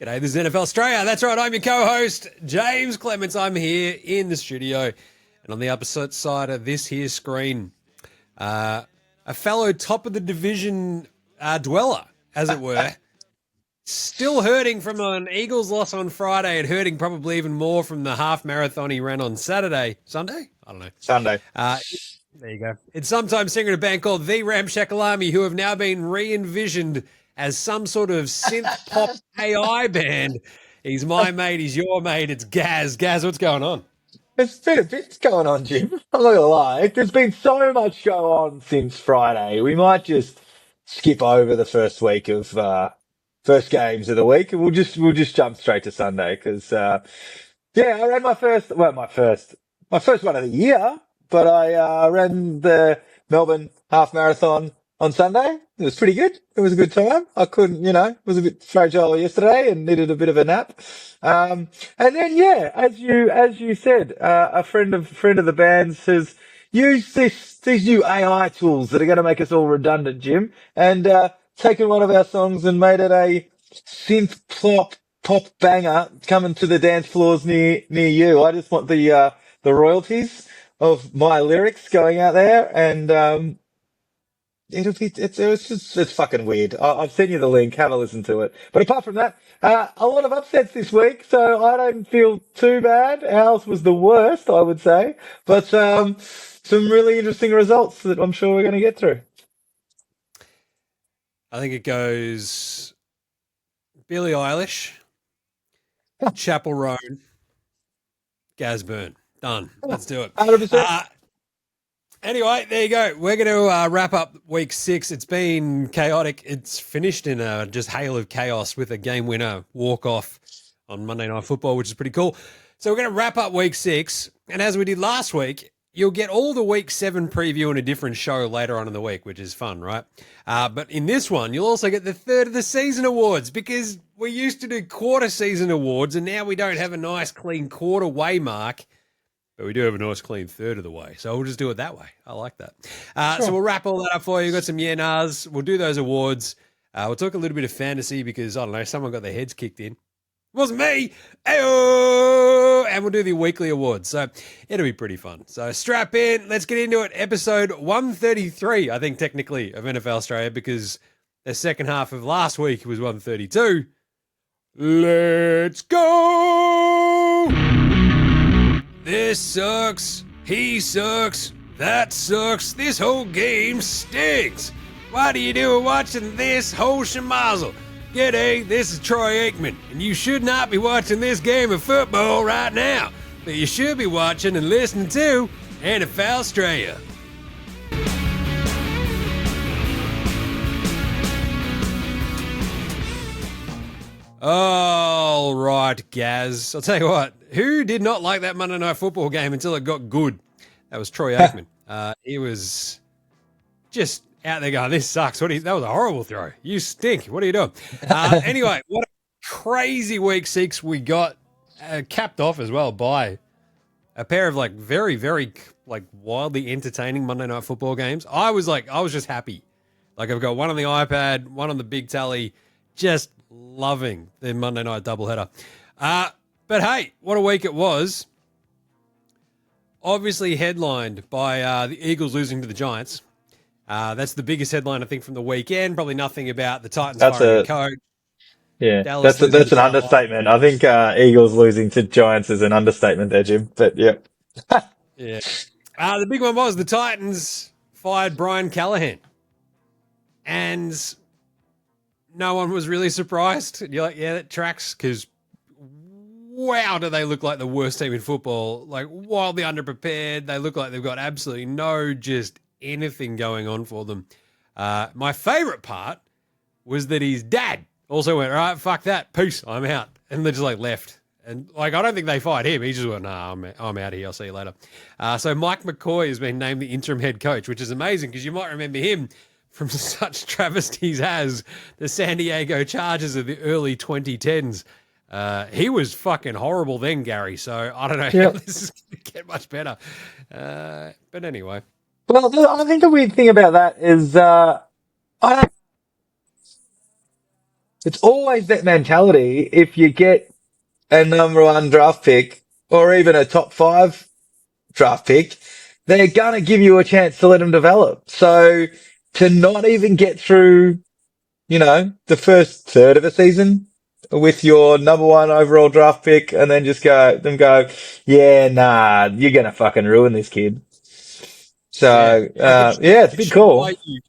G'day, this is NFL Straya. That's right, I'm your co-host, Jaymz Clements. I'm here in the studio, and on the opposite side of this here screen, a fellow top of the division dweller, as it were, still hurting from an Eagles loss on Friday and hurting probably even more from the half marathon he ran on Sunday? I don't know. Sunday. There you go. It's sometimes singer in a band called The Ramshackle Army, who have now been re-envisioned as some sort of synth pop AI band. He's my mate, he's your mate, it's Gaz. Gaz, what's going on? There's been a bit going on, Jim. I'm not gonna lie. There's been so much go on since Friday. We might just skip over the first week of first games of the week, and we'll just jump straight to Sunday because I ran my first one of the year, but I ran the Melbourne half marathon on Sunday. It was pretty good. It was a good time. I couldn't, was a bit fragile yesterday and needed a bit of a nap. And then, as you said, a friend of the band's has used these new AI tools that are going to make us all redundant, Jim, and taken one of our songs and made it a synth pop banger coming to the dance floors near you. I just want the royalties of my lyrics going out there, and it's fucking weird. I've sent you the link. Have a listen to it. But apart from that, a lot of upsets this week, so I don't feel too bad. Ours was the worst, I would say, but some really interesting results that I'm sure we're going to get through. I think it goes Billie Eilish, Chapel Roan, Gaz Byrne. Done. Let's do it. 100%. Anyway, there you go. We're going to wrap up week 6. It's been chaotic. It's finished in a just hail of chaos with a game winner walk-off on Monday Night Football, which is pretty cool. So we're going to wrap up week 6. And as we did last week, you'll get all the week 7 preview in a different show later on in the week, which is fun, right? But in this one, you'll also get the third of the season awards because we used to do quarter season awards and now we don't have a nice clean quarter way mark. But we do have a nice clean third of the way. So we'll just do it that way. I like that. Sure. So we'll wrap all that up for you. We've got some yeah-nahs. We'll do those awards. We'll talk a little bit of fantasy because, I don't know, someone got their heads kicked in. It wasn't me. Ayo! And we'll do the weekly awards. So it'll be pretty fun. So strap in. Let's get into it. Episode 133, I think, technically, of NFL Straya because the second half of last week was 132. Let's go! This sucks. He sucks. That sucks. This whole game stinks. What are you doing watching this whole schmozzle? G'day, this is Troy Aikman, and you should not be watching this game of football right now, but you should be watching and listening to NFL Straya. All right, Gaz. I'll tell you what. Who did not like that Monday Night Football game until it got good? That was Troy Aikman. He was just out there going, this sucks. That was a horrible throw. You stink. What are you doing? Anyway, what a crazy week 6 we got, capped off as well by a pair of very, very wildly entertaining Monday Night Football games. I was just happy. I've got one on the iPad, one on the big tally, just loving the Monday night doubleheader. But hey, what a week it was. Obviously headlined by the Eagles losing to the Giants. That's the biggest headline, I think, from the weekend. Probably nothing about the Titans firing a coach. Yeah, that's an understatement. I think Eagles losing to Giants is an understatement there, Jim. But yeah. Yeah. The big one was the Titans fired Brian Callahn. And no one was really surprised. You're like, yeah, that tracks because wow, do they look like the worst team in football? Wildly underprepared. They look like they've got absolutely no just anything going on for them. My favorite part was that his dad also went, all right, fuck that. Peace. I'm out. And they just left. And I don't think they fired him. He just went, nah, I'm out of here. I'll see you later. So Mike McCoy has been named the interim head coach, which is amazing because you might remember him from such travesties as the San Diego Chargers of the early 2010s. He was fucking horrible then, Gary. So I don't know how this is going to get much better. But anyway. Well, I think the weird thing about that is I don't It's always that mentality. If you get a number one draft pick or even a top five draft pick, they're going to give you a chance to let them develop. So to not even get through, the first third of a season with your number one overall draft pick and then just go, yeah, nah, you're going to fucking ruin this kid. Yeah, So, like yeah, it's a it big should call. buy you.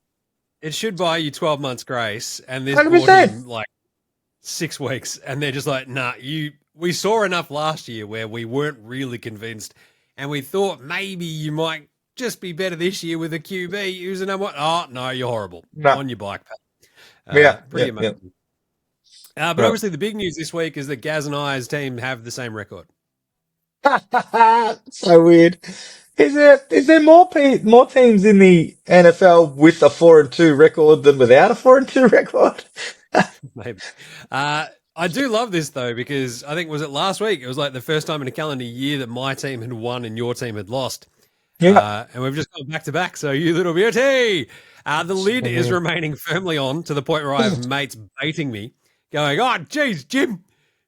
It should buy you 12 months grace, and this bought 100%. him like 6 weeks, and they're just like, nah, you. We saw enough last year where we weren't really convinced, and we thought maybe you might just be better this year with a QB who's a number one. Oh no, you're horrible No. on your bike. Yeah, Pretty yeah, yeah. amazing. But Right. obviously, the big news this week is that Gaz and I's team have the same record. So weird. Is there more teams in the NFL with a 4-2 record than without a 4-2 record? Maybe. I do love this though because I think was it last week? It was like the first time in a calendar year that my team had won and your team had lost, Yeah. and we've just gone back to back. So you little beauty. The lid is Weird. remaining firmly on to the point where I have mates baiting me, going, "Oh, geez, Jim,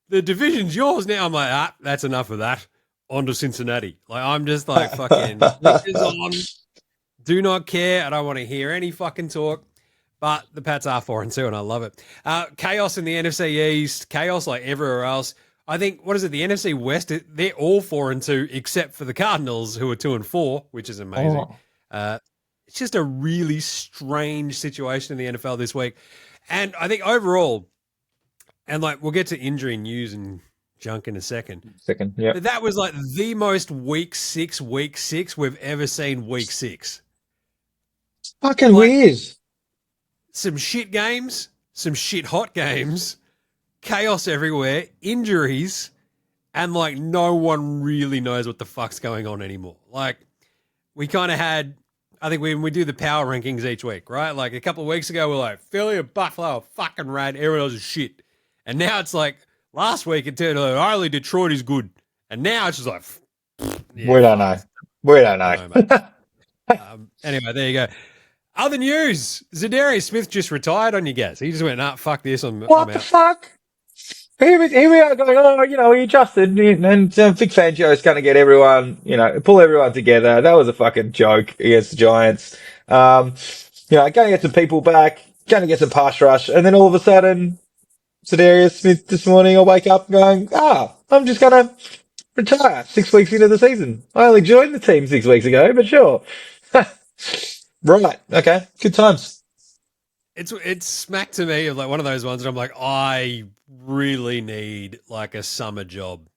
the division's yours now." I'm like, that's enough of that. On to Cincinnati. Like I'm just like fucking blinkers on. Do not care. I don't want to hear any fucking talk. But the Pats are 4-2, and I love it. Chaos in the NFC East, chaos like everywhere else. I think what is it? The NFC West, they're all 4-2 except for the Cardinals, who are 2-4, which is amazing. It's just a really strange situation in the NFL this week, and I think overall, and like we'll get to injury news and junk in a second. Second, yeah. But that was like the most week six we've ever seen. Week 6. Fucking Like, weird. some shit games, some shit hot games, chaos everywhere, injuries, and like no one really knows what the fuck's going on anymore. Like we kind of had, I think when we do the power rankings each week, right? Like a couple of weeks ago, we're like Philly or Buffalo are fucking rad, everyone else is shit, and now it's like last week it turned out only Detroit is good, and now it's just like yeah, We don't know. We don't know. know, mate. Anyway, there you go. Other news: Zadarius Smith just retired on you guys. He just went, nah, fuck this. I'm What the out. fuck? Here we are going, he adjusted, and Vic Fangio's going to get everyone, pull everyone together. That was a fucking joke against the Giants. Going to get some people back, going to get some pass rush, and then all of a sudden, Zadarius Smith this morning, I'll wake up going, I'm just going to retire 6 weeks into the season. I only joined the team 6 weeks ago, but sure. Right. Okay. Good times. It's smack to me of like one of those ones that I'm like, I really need like a summer job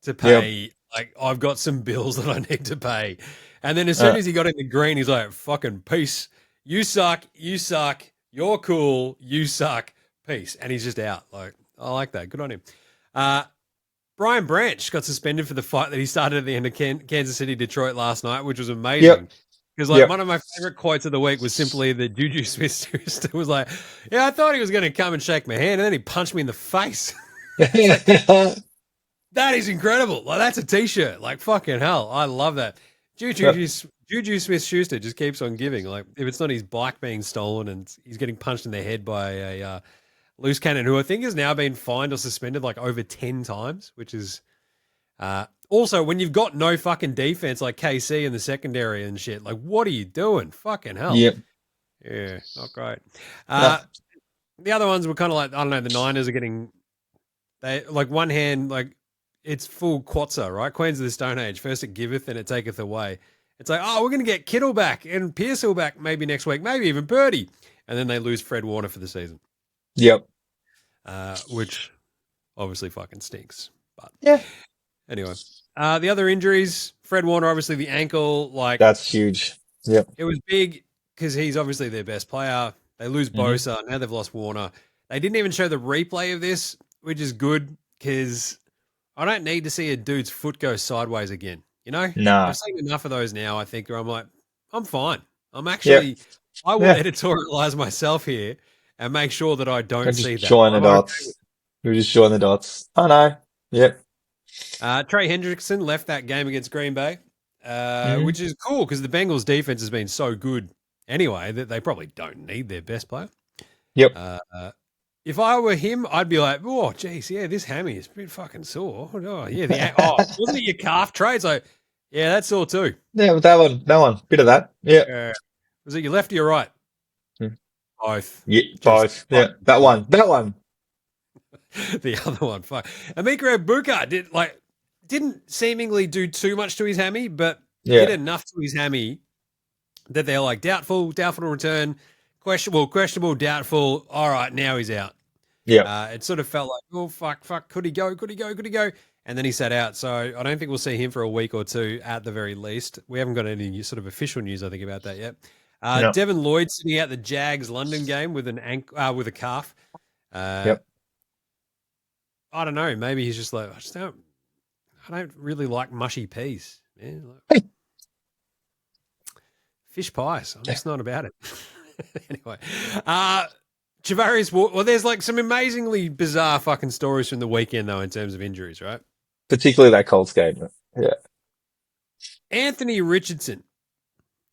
to pay. Yep. Like I've got some bills that I need to pay. And then as soon as he got in the green, he's like, fucking peace. You suck. You suck. You're cool. You suck. Peace. And he's just out. Like, I like that. Good on him. Brian Branch got suspended for the fight that he started at the end of Kansas City, Detroit last night, which was amazing. Yep. Because like one of my favorite quotes of the week was simply that Juju Smith-Schuster was like, "Yeah, I thought he was going to come and shake my hand, and then he punched me in the face." That is incredible. Like that's a t-shirt. Like fucking hell, I love that. Juju Smith-Schuster just keeps on giving. Like if it's not his bike being stolen and he's getting punched in the head by a loose cannon, who I think has now been fined or suspended like over 10 times, which is. Also, when you've got no fucking defense like KC in the secondary and shit, like what are you doing? Fucking hell. Yep. Yeah, not great. The other ones were kind of like, I don't know, the Niners are getting, they like one hand, like it's full Quatza, right? Queens of the Stone Age. First it giveth and it taketh away. It's like, oh, we're going to get Kittle back and Pearsall back maybe next week, maybe even Purdy. And then they lose Fred Warner for the season. Yep. Which obviously fucking stinks. But yeah. Anyway, the other injuries, Fred Warner, obviously the ankle, like that's huge. Yep. It was big because he's obviously their best player. They lose Bosa. Now they've lost Warner. They didn't even show the replay of this, which is good because I don't need to see a dude's foot go sideways again. You know? No. I've seen enough of those now, I think, where I'm like, I'm fine. I'm actually, I will editorialize myself here and make sure that I don't see that. Join the dots. We just join the dots. I know. Yep. Trey Hendrickson left that game against Green Bay, which is cool because the Bengals' defense has been so good anyway that they probably don't need their best player. Yep. if I were him, I'd be like, oh, geez, yeah, this hammy is pretty fucking sore. Oh, yeah, wasn't it your calf trade? So, yeah, that's sore too. Yeah, but that one, bit of that. Yeah. Was it your left or your right? Hmm. Both. Yeah, Just both. Yeah, that one. The other one, fuck. Emeka Egbuka didn't seemingly do too much to his hammy, but did enough to his hammy that they're like doubtful to return, questionable, doubtful. All right, now he's out. Yeah. It sort of felt like, oh fuck, could he go? And then he sat out. So I don't think we'll see him for a week or two at the very least. We haven't got any sort of official news, I think, about that yet. No. Devin Lloyd sitting out the Jags London game with with a calf. Yep. I don't know. Maybe he's just like, I don't really like mushy peas. Yeah, fish pies. I'm just not about it. Anyway, Javarius Ward. Well, there's like some amazingly bizarre fucking stories from the weekend though, in terms of injuries, right? Particularly that Colts game. Yeah. Anthony Richardson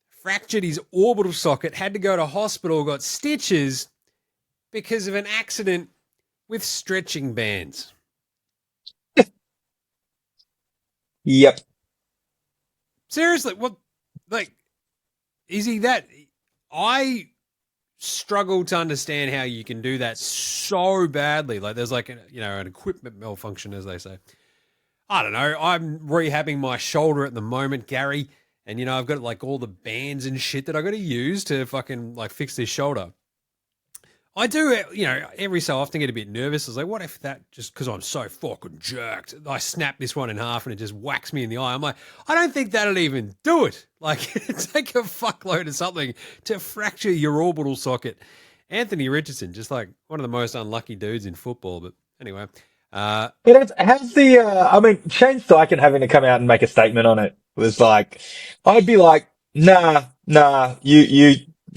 fractured his orbital socket, had to go to hospital, got stitches because of an accident with stretching bands. Yep. Seriously, what? Like, is he that? I struggle to understand how you can do that so badly. Like, there's like an equipment malfunction, as they say. I don't know. I'm rehabbing my shoulder at the moment, Gary, and I've got like all the bands and shit that I got to use to fucking like fix this shoulder. I do, every so often get a bit nervous. I was like, what if that, just because I'm so fucking jerked, I snap this one in half and it just whacks me in the eye. I'm like, I don't think that'll even do it. Like, it'd take a fuckload of something to fracture your orbital socket. Anthony Richardson, just like one of the most unlucky dudes in football. But anyway. How's Shane Steichen having to come out and make a statement on it was like, I'd be like, nah,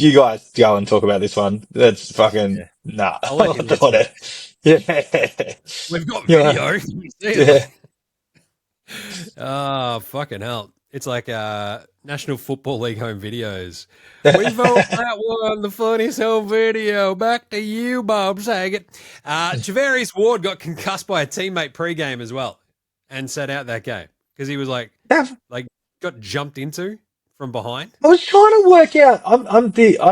you guys go and talk about this one. That's fucking nah. I'll let you listen. It. Yeah. We've got video. Yeah. Oh, fucking hell. It's like National Football League home videos. We vote that one, the funniest home video. Back to you, Bob Saget. Javarius Ward got concussed by a teammate pre-game as well and sat out that game because he was like got jumped into from behind. I was trying to work out. I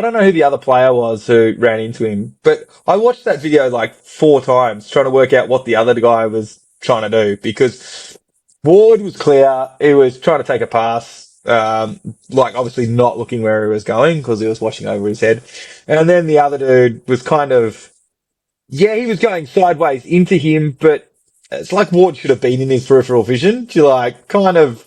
don't know who the other player was who ran into him, but I watched that video like 4 times trying to work out what the other guy was trying to do because Ward was clear. He was trying to take a pass, obviously not looking where he was going because he was watching over his head. And then the other dude was kind of, he was going sideways into him, but it's like Ward should have been in his peripheral vision. You're like, kind of,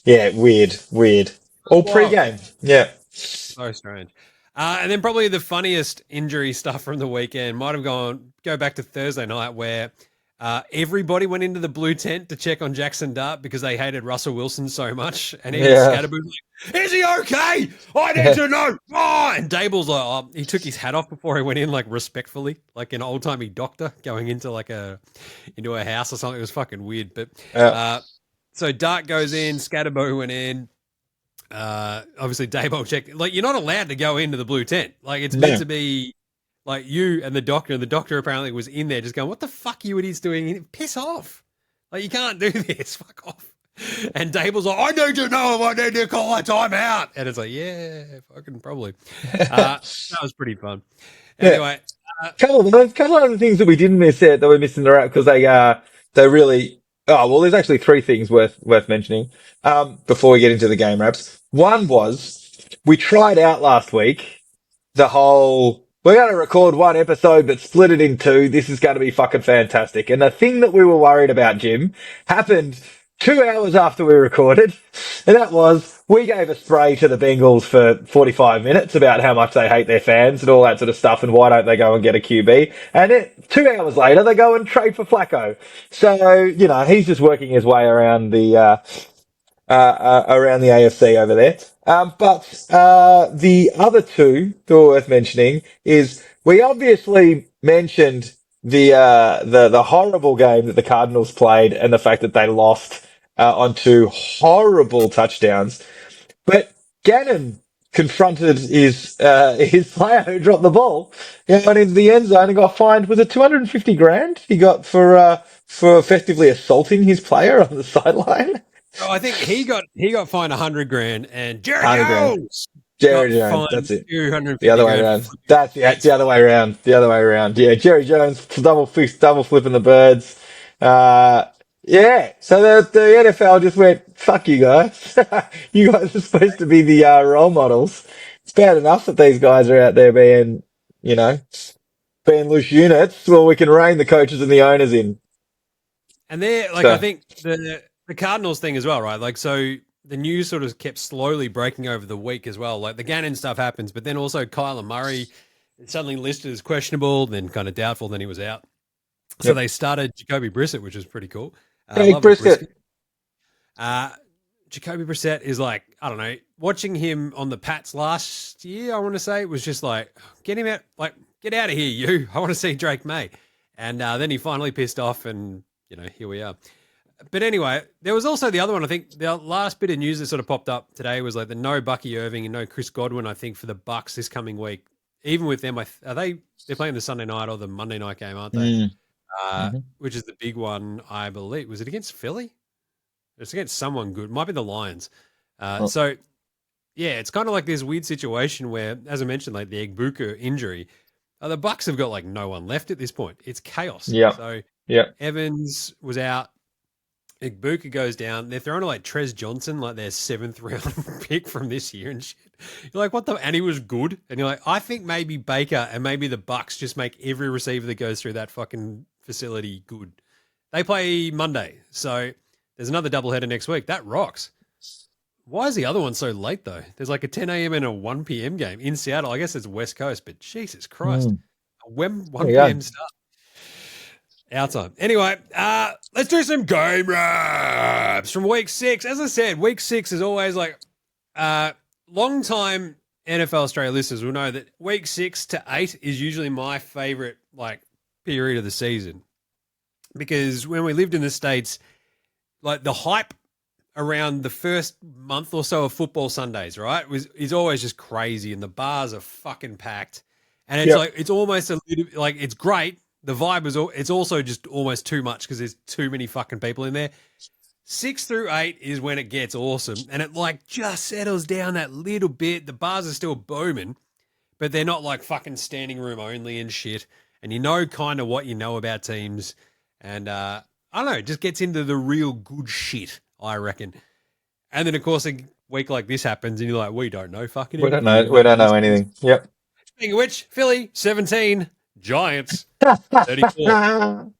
weird. All pre-game. Yeah. So strange. And then probably the funniest injury stuff from the weekend might have go back to Thursday night where everybody went into the blue tent to check on Jackson Dart because they hated Russell Wilson so much. And even Scatterboot was like, is he okay? I need to know. Oh! And Dable's like, he took his hat off before he went in, like respectfully, like an old-timey doctor going into into a house or something. It was fucking weird. But so Dart goes in, Scatterboot went in. Obviously Dabo checked. Like, you're not allowed to go into the blue tent. Like, it's meant to be like you and the doctor apparently was in there just going, what the fuck are you idiots doing? Piss off. Like, you can't do this. Fuck off. And Dable's like, I need to know if I need to call a timeout. And it's like, yeah, fucking probably. That was pretty fun. Anyway. Couple of other things that we didn't miss out that we're missing the out because they really, there's actually 3 things worth mentioning, before we get into the game wraps. One was, we tried out last week the whole, we're going to record 1 episode, but split it in 2. This is going to be fucking fantastic. And the thing that we were worried about, Jim, happened 2 hours after we recorded. And that was, we gave a spray to the Bengals for 45 minutes about how much they hate their fans and all that sort of stuff. And why don't they go and get a QB? And 2 hours later, they go and trade for Flacco. So, he's just working his way around the AFC over there. But the other 2 that were worth mentioning is we obviously mentioned the horrible game that the Cardinals played and the fact that they lost on 2 horrible touchdowns. But Gannon confronted his player who dropped the ball, went into the end zone and got fined. Was it 250 grand he got for effectively assaulting his player on the sideline? Oh, I think he got fined 100 grand, and Jerry 100 grand. Jones Jerry got Jones, fined that's it. 250 The other way grand. around. That's the other way around. The other way around. Yeah, Jerry Jones double flipping the birds. Yeah. So the NFL just went, fuck you guys. You guys are supposed to be the role models. It's bad enough that these guys are out there being, being loose units. Well, we can rein the coaches and the owners in. And they're like, I think the Cardinals thing as well, right? Like, so the news sort of kept slowly breaking over the week as well. Like the Gannon stuff happens, but then also Kyler Murray suddenly listed as questionable, then kind of doubtful, then he was out. So they started Jacoby Brissett, which was pretty cool. Hey, Brissett. Jacoby Brissett is like, I don't know, watching him on the Pats last year, I want to say, it was just like, get him out, like, get out of here, you. I want to see Drake May. And then he finally pissed off and, here we are. But anyway, there was also the other one. I think the last bit of news that sort of popped up today was like the no Bucky Irving and no Chris Godwin, I think, for the Bucks this coming week. Even with them, they're playing the Sunday night or the Monday night game, aren't they? Which is the big one, I believe. Was it against Philly? It's against someone good. Might be the Lions. So, yeah, it's kind of like this weird situation where, as I mentioned, like the Egbuka injury, the Bucks have got like no one left at this point. It's chaos. Yeah. So yeah, Evans was out. Egbuka goes down. They're throwing to like Trez Johnson, like their 7th round pick from this year and shit. You're like, what the? And he was good. And you're like, I think maybe Baker and maybe the Bucks just make every receiver that goes through that fucking facility good. They play Monday, so there's another doubleheader next week. That rocks. Why is the other one so late though? There's like a 10 a.m. and a 1 p.m. game in Seattle. I guess it's West Coast, but Jesus Christ, when 1 p.m. start. Our time. Anyway, let's do some game wraps from week 6. As I said, week 6 is always like long-time NFL Australia listeners will know that week 6 to 8 is usually my favorite like period of the season, because when we lived in the States, like the hype around the first month or so of football Sundays, right, is always just crazy, and the bars are fucking packed, and it's like it's almost a little like it's great. The vibe is, it's also just almost too much because there's too many fucking people in there. 6 through 8 is when it gets awesome, and it like just settles down that little bit. The bars are still booming, but they're not like fucking standing room only and shit. And you know kind of what you know about teams, and I don't know, it just gets into the real good shit, I reckon. And then of course a week like this happens, and you're like, we don't know fucking anything. We don't know anything. Yep. Speaking of which, Philly 17. Giants 34.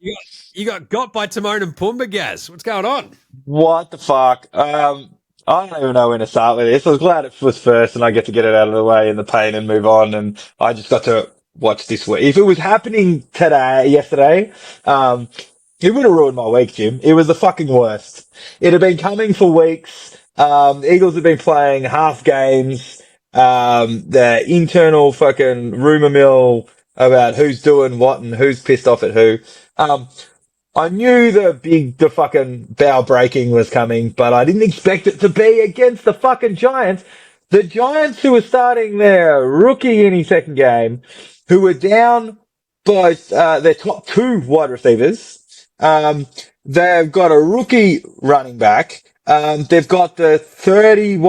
You got by Timon and Pumbaa, Gaz. What's going on? What the fuck? I don't even know when to start with this. I was glad it was first and I get to get it out of the way in the pain and move on. And I just got to watch this week. If it was happening yesterday, it would have ruined my week, Jim. It was the fucking worst. It had been coming for weeks. The Eagles have been playing half games. The internal fucking rumor mill about who's doing what and who's pissed off at who. I knew the fucking bow breaking was coming, but I didn't expect it to be against the fucking Giants. The Giants, who were starting their rookie in his second game, who were down both, their top 2 wide receivers. They've got a rookie running back. They've got the 30th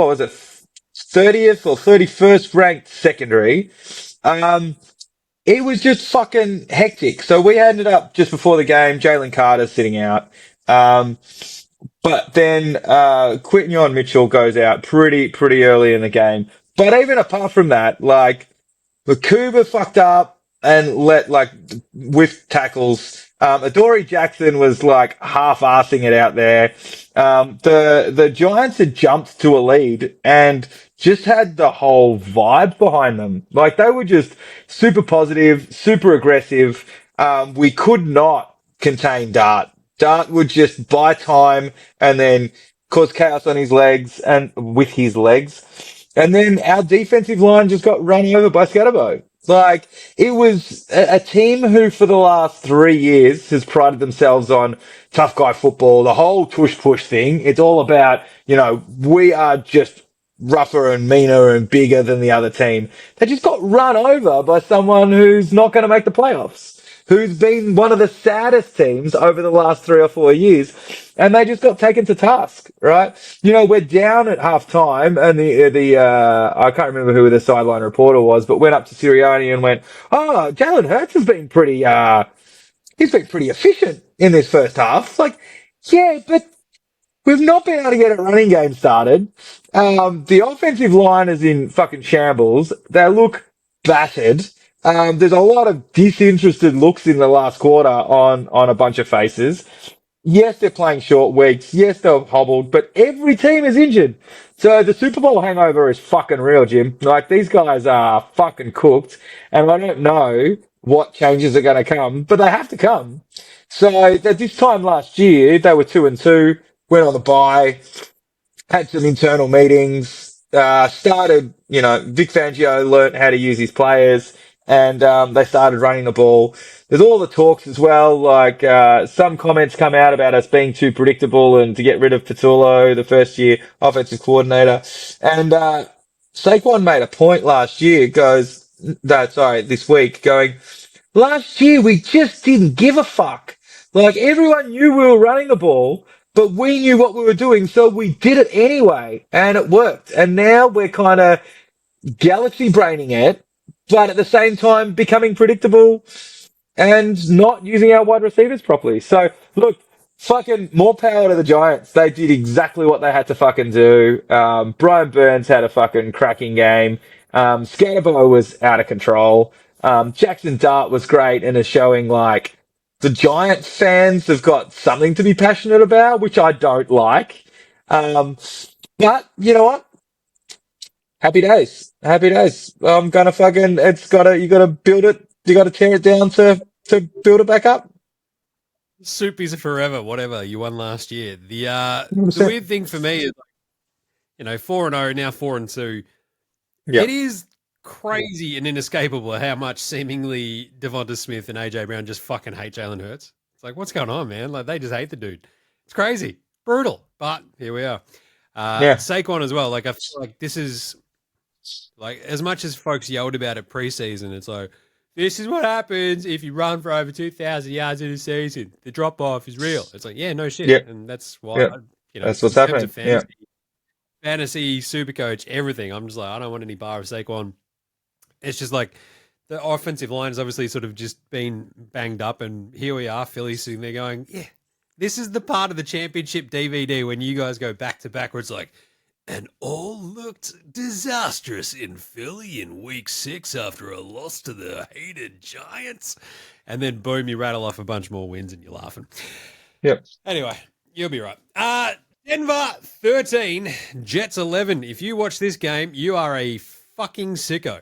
or 31st ranked secondary. It was just fucking hectic. So we ended up just before the game, Jalen Carter sitting out. But then, Quinton Mitchell goes out pretty early in the game. But even apart from that, like, Vancouver fucked up and let, like, whiff tackles. Adoree Jackson was, like, half-arsing it out there. The Giants had jumped to a lead and just had the whole vibe behind them. Like, they were just super positive, super aggressive. We could not contain Dart. Dart would just buy time and then cause chaos on his legs and with his legs. And then our defensive line just got run over by Scatterbo. Like, it was a team who for the last 3 years has prided themselves on tough guy football, the whole tush push thing. It's all about, we are just rougher and meaner and bigger than the other team. They just got run over by someone who's not going to make the playoffs, who's been one of the saddest teams over the last 3 or 4 years. And they just got taken to task, right? You know, we're down at half time and I can't remember who the sideline reporter was, but went up to Sirianni and went, "Oh, Jalen Hurts has been he's been pretty efficient in this first half." It's like, yeah, but we've not been able to get a running game started. The offensive line is in fucking shambles. They look battered. There's a lot of disinterested looks in the last quarter on a bunch of faces. Yes, they're playing short weeks. Yes, they're hobbled, but every team is injured. So the Super Bowl hangover is fucking real, Jim. Like, these guys are fucking cooked, and I don't know what changes are going to come, but they have to come. So at this time last year, they were 2-2, went on the bye, had some internal meetings, started, Vic Fangio learnt how to use his players, and they started running the ball. There's all the talks as well, like some comments come out about us being too predictable and to get rid of Patullo, the first year offensive coordinator. And Saquon made a point last year, this week, going, last year we just didn't give a fuck. Like, everyone knew we were running the ball, but we knew what we were doing, so we did it anyway, and it worked. And now we're kind of galaxy braining it, but at the same time becoming predictable and not using our wide receivers properly. So, look, fucking more power to the Giants. They did exactly what they had to fucking do. Brian Burns had a fucking cracking game. Scatterbo was out of control. Jackson Dart was great and is showing, like, the Giants fans have got something to be passionate about, which I don't like. But you know what? Happy days. Happy days. I'm gonna fucking, you gotta build it, you gotta tear it down to build it back up. Soupies are forever, whatever. You won last year. The 100%. weird thing for me is, 4-0, now 4-2. Yeah. It is crazy and inescapable how much seemingly Devonta Smith and AJ Brown just fucking hate Jalen Hurts. It's like, what's going on, man? Like, they just hate the dude. It's crazy. Brutal. But here we are. Yeah. Saquon as well. Like, I feel like this is, like, as much as folks yelled about it preseason, it's like, this is what happens if you run for over 2,000 yards in a season. The drop off is real. It's like, yeah, no shit. Yeah. And that's why, Yeah. That's what's in terms of happening. fantasy, Supercoach, everything. I'm just like, I don't want any bar of Saquon. It's just like the offensive line has obviously sort of just been banged up, and here we are, Philly sitting there going, yeah, this is the part of the championship DVD when you guys go back to back where it's like, and all looked disastrous in Philly in week 6 after a loss to the hated Giants. And then boom, you rattle off a bunch more wins and you're laughing. Yep. Anyway, you'll be right. Denver 13, Jets 11. If you watch this game, you are a fucking sicko.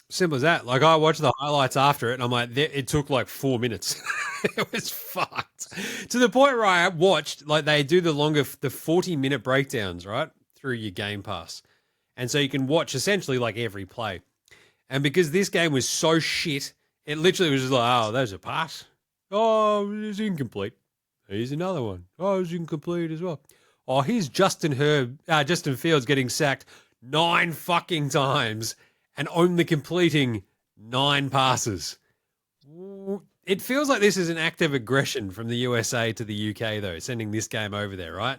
Simple as that. Like, I watched the highlights after it, and I'm like, it took like 4 minutes. It was fucked. To the point where I watched, like, they do the 40-minute breakdowns, right, through your Game Pass. And so you can watch essentially like every play. And because this game was so shit, it literally was just like, oh, there's a pass. Oh, it's incomplete. Here's another one. Oh, it's incomplete as well. Oh, here's Justin Fields getting sacked 9 fucking times and only completing 9 passes. It feels like this is an act of aggression from the USA to the UK, though, sending this game over there, right?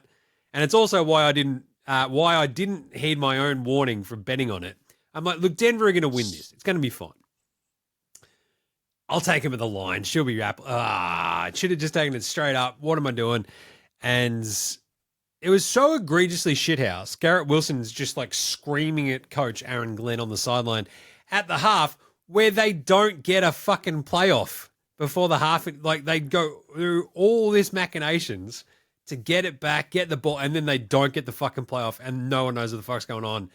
And it's also why I didn't heed my own warning for betting on it. I'm like, look, Denver are going to win this. It's going to be fine. I'll take him at the line. She'll be I should have just taken it straight up. What am I doing? And it was so egregiously shithouse. Garrett Wilson's just like screaming at coach Aaron Glenn on the sideline at the half where they don't get a fucking playoff before the half. Like, they go through all this machinations to get it back, get the ball, and then they don't get the fucking playoff and no one knows what the fuck's going on.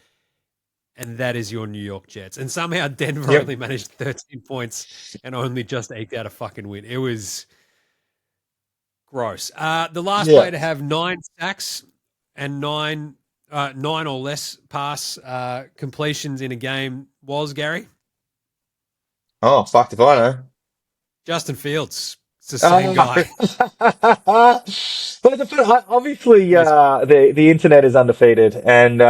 And that is your New York Jets. And somehow Denver only managed 13 points and only just eked out a fucking win. It was gross. The last player to have 9 sacks and 9 or less pass completions in a game was, Gary? Oh, fuck if I know. Justin Fields. It's the same guy. But obviously, Yes. the internet is undefeated, and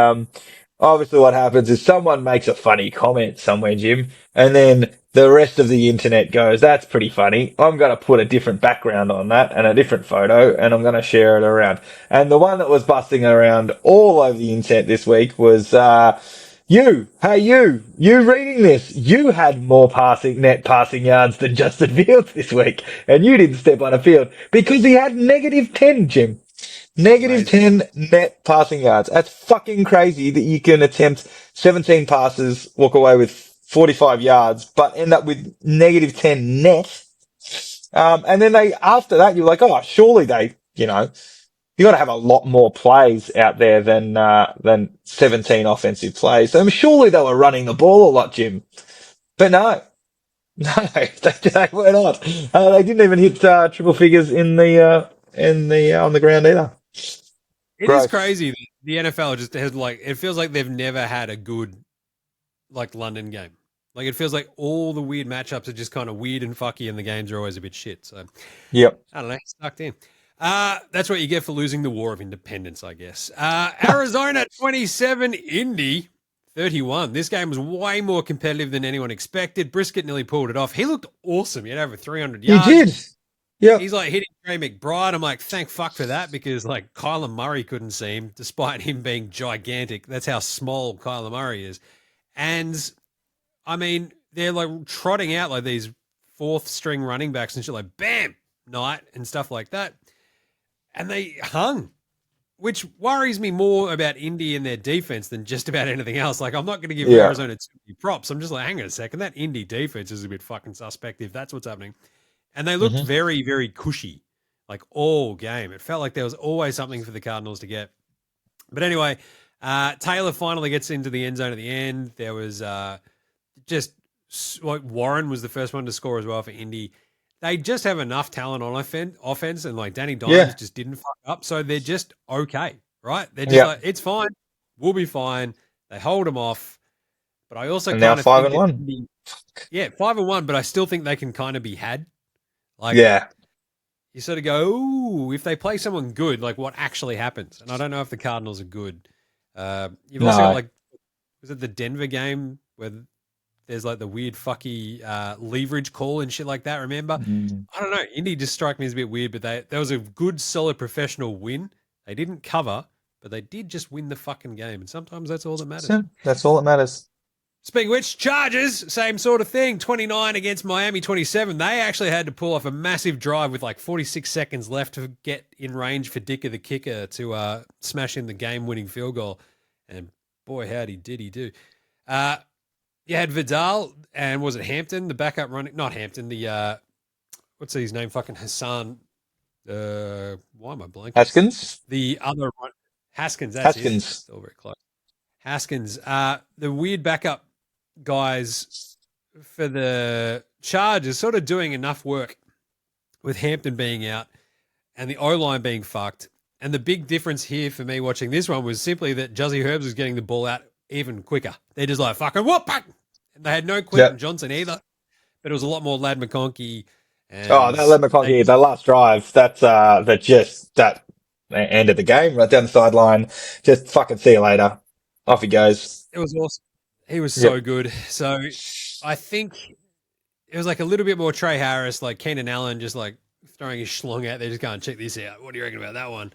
obviously, what happens is someone makes a funny comment somewhere, Jim, and then the rest of the internet goes, "That's pretty funny. I'm going to put a different background on that and a different photo, and I'm going to share it around." And the one that was busting around all over the internet this week was you reading this, you had more net passing yards than Justin Fields this week, and you didn't step on a field because he had -10, Jim. Negative Amazing. 10 net passing yards. That's fucking crazy that you can attempt 17 passes, walk away with 45 yards, but end up with -10 net. And then after that, you're like, oh, surely you got to have a lot more plays out there than 17 offensive plays. I mean, surely they were running the ball a lot, Jim. But no, no, they were not. They didn't even hit triple figures on the ground either. It is Gross. crazy. The NFL just has it feels like they've never had a good London game. Like it feels like all the weird matchups are just kind of weird and fucky, and the games are always a bit shit. So Yep. I don't know, sucked in. That's what you get for losing the War of Independence, I guess. Arizona 27, Indy 31. This game was way more competitive than anyone expected. Brisket nearly pulled it off. He looked awesome. He had over 300 You yards. did. Yep. He's like hitting Trey McBride. I'm like, thank fuck for that, because Kyler Murray couldn't see him despite him being gigantic. That's how small Kyler Murray is. And I mean, they're trotting out these fourth string running backs and shit, bam, Knight and stuff like that. And they hung, which worries me more about Indy and their defense than just about anything else. I'm not going to give Arizona too many props. I'm just hang on a second. That Indy defense is a bit fucking suspect if that's what's happening. And they looked very, very cushy, all game. It felt like there was always something for the Cardinals to get. But anyway, Taylor finally gets into the end zone at the end. There was Warren was the first one to score as well for Indy. They just have enough talent on offense, and Danny Dimes just didn't fuck up. So they're just okay, right? They're just it's fine. We'll be fine. They hold them off. But I also now 5-1. 5-1, but I still think they can kind of be had. You sort of go, ooh, if they play someone good, what actually happens? And I don't know if the Cardinals are good. You've also got was it the Denver game where there's the weird fucky leverage call and shit like that, remember? I don't know. Indy just strike me as a bit weird, but there was a good, solid professional win. They didn't cover, but they did just win the fucking game. And sometimes that's all that matters. That's all that matters. Speaking of which, Chargers, same sort of thing. 29 against Miami 27. They actually had to pull off a massive drive with 46 seconds left to get in range for Dicker the kicker to smash in the game-winning field goal. And boy, howdy did he do. You had Vidal and was it Hampton, the backup running? Not Hampton, the, what's his name? Fucking Hassan. Why am I blanking? Haskins? The other one. Haskins, that's Haskins. Still very close. Haskins. The weird backup guys for the Chargers sort of doing enough work with Hampton being out and the O-line being fucked. And the big difference here for me watching this one was simply that Juzzy Herbs was getting the ball out even quicker. They're just fucking whoop. And they had no Quentin Johnson either, but it was a lot more Lad McConkey. And that Lad McConkey, that last drive, that end of the game, right down the sideline. Just fucking see you later. Off he goes. It was awesome. He was so good. So I think it was a little bit more Trey Harris, Keenan Allen, just throwing his schlong out there, just going, check this out. What do you reckon about that one?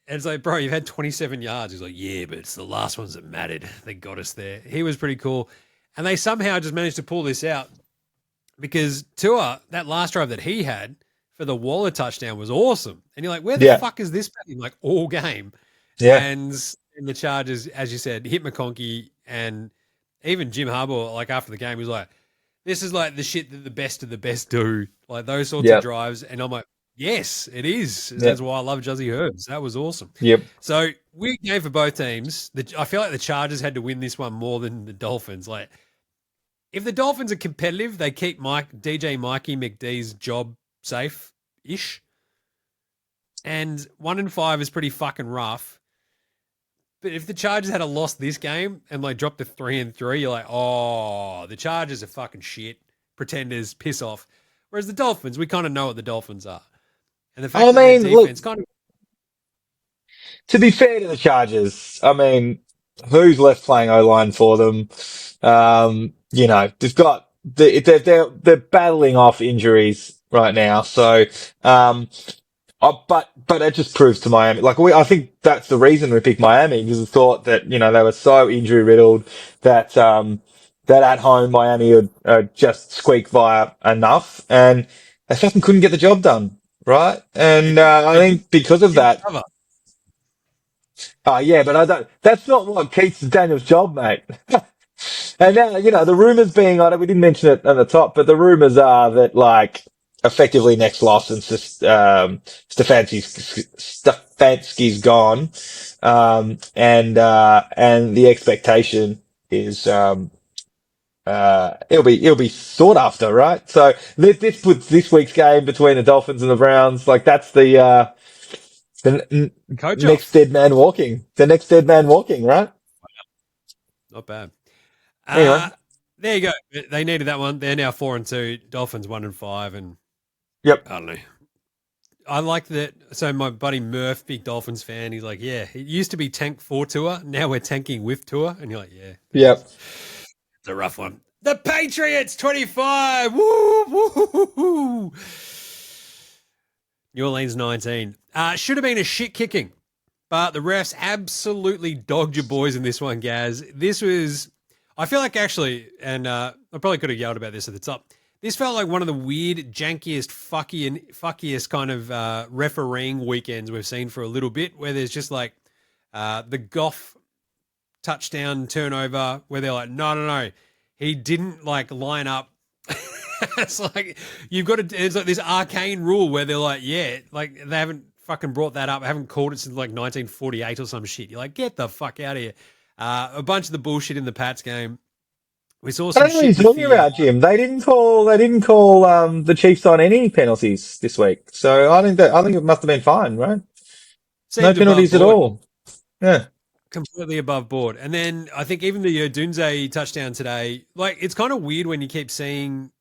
And it's bro, you've had 27 yards. He's yeah, but it's the last ones that mattered. They got us there. He was pretty cool. And they somehow just managed to pull this out because Tua, that last drive that he had for the Waller touchdown was awesome. And you're where the fuck is this been all game? Yeah. And the Chargers, as you said, hit McConkey and even Jim Harbaugh, after the game, he was this is the shit that the best of the best do. Those sorts of drives. And I'm yes, it is. That's why I love Juzzy Herbs. That was awesome. Yep. So weird game for both teams. I feel like the Chargers had to win this one more than the Dolphins. If the Dolphins are competitive, they keep DJ Mikey McDee's job safe-ish. And 1-5 is pretty fucking rough. But if the Chargers had lost this game and dropped to 3-3, you're oh, the Chargers are fucking shit. Pretenders, piss off. Whereas the Dolphins, we kind of know what the Dolphins are. And the fact I that their mean, look, defense kind of to be fair to the Chargers, I mean, who's left playing O-line for them? They've got they're battling off injuries right now, so um, but it just proves to Miami. I think that's the reason we picked Miami because we thought that they were so injury riddled that that at home Miami would just squeak via enough, and they fucking couldn't get the job done, right? And I they did, think because of didn't that. cover. Oh yeah, but I don't. That's not what keeps Daniel's job, mate. And now the rumors being on it. We didn't mention it at the top, but the rumors are that effectively next loss and Stefanski's gone, and the expectation is it'll be sought after, right? So this puts this week's game between the Dolphins and the Browns. That's the Coach next off. dead man walking. The next dead man walking, right? Not bad. Anyway. There you go. They needed that one. They're now 4-2. Dolphins 1-5, and Yep. I don't know. I like that. So my buddy Murph, big Dolphins fan, he's like, yeah, it used to be tank for Tua. Now we're tanking with Tua. And you're like, yeah. Yep. It's a rough one. The Patriots 25. Woo, woo, woo, woo. New Orleans 19. Should have been a shit kicking, but the refs absolutely dogged your boys in this one, Gaz. This was, I feel like actually, and I probably could have yelled about this at the top. This felt like one of the weird, jankiest, fuckiest kind of refereeing weekends we've seen for a little bit, where there's just the Goff touchdown turnover where they're like, no, he didn't line up. It's like you've got to. It's like this arcane rule where they're like, they haven't fucking brought that up. I haven't called it since 1948 or some shit. You're like, get the fuck out of here. A bunch of the bullshit in the Pats game. We saw some I don't know what shit. you're talking about, Jim. They didn't call the Chiefs on any penalties this week. So I think it must have been fine, right? No penalties at all. Yeah. Completely above board. And then I think even the Dunze touchdown today, it's kind of weird when you keep seeing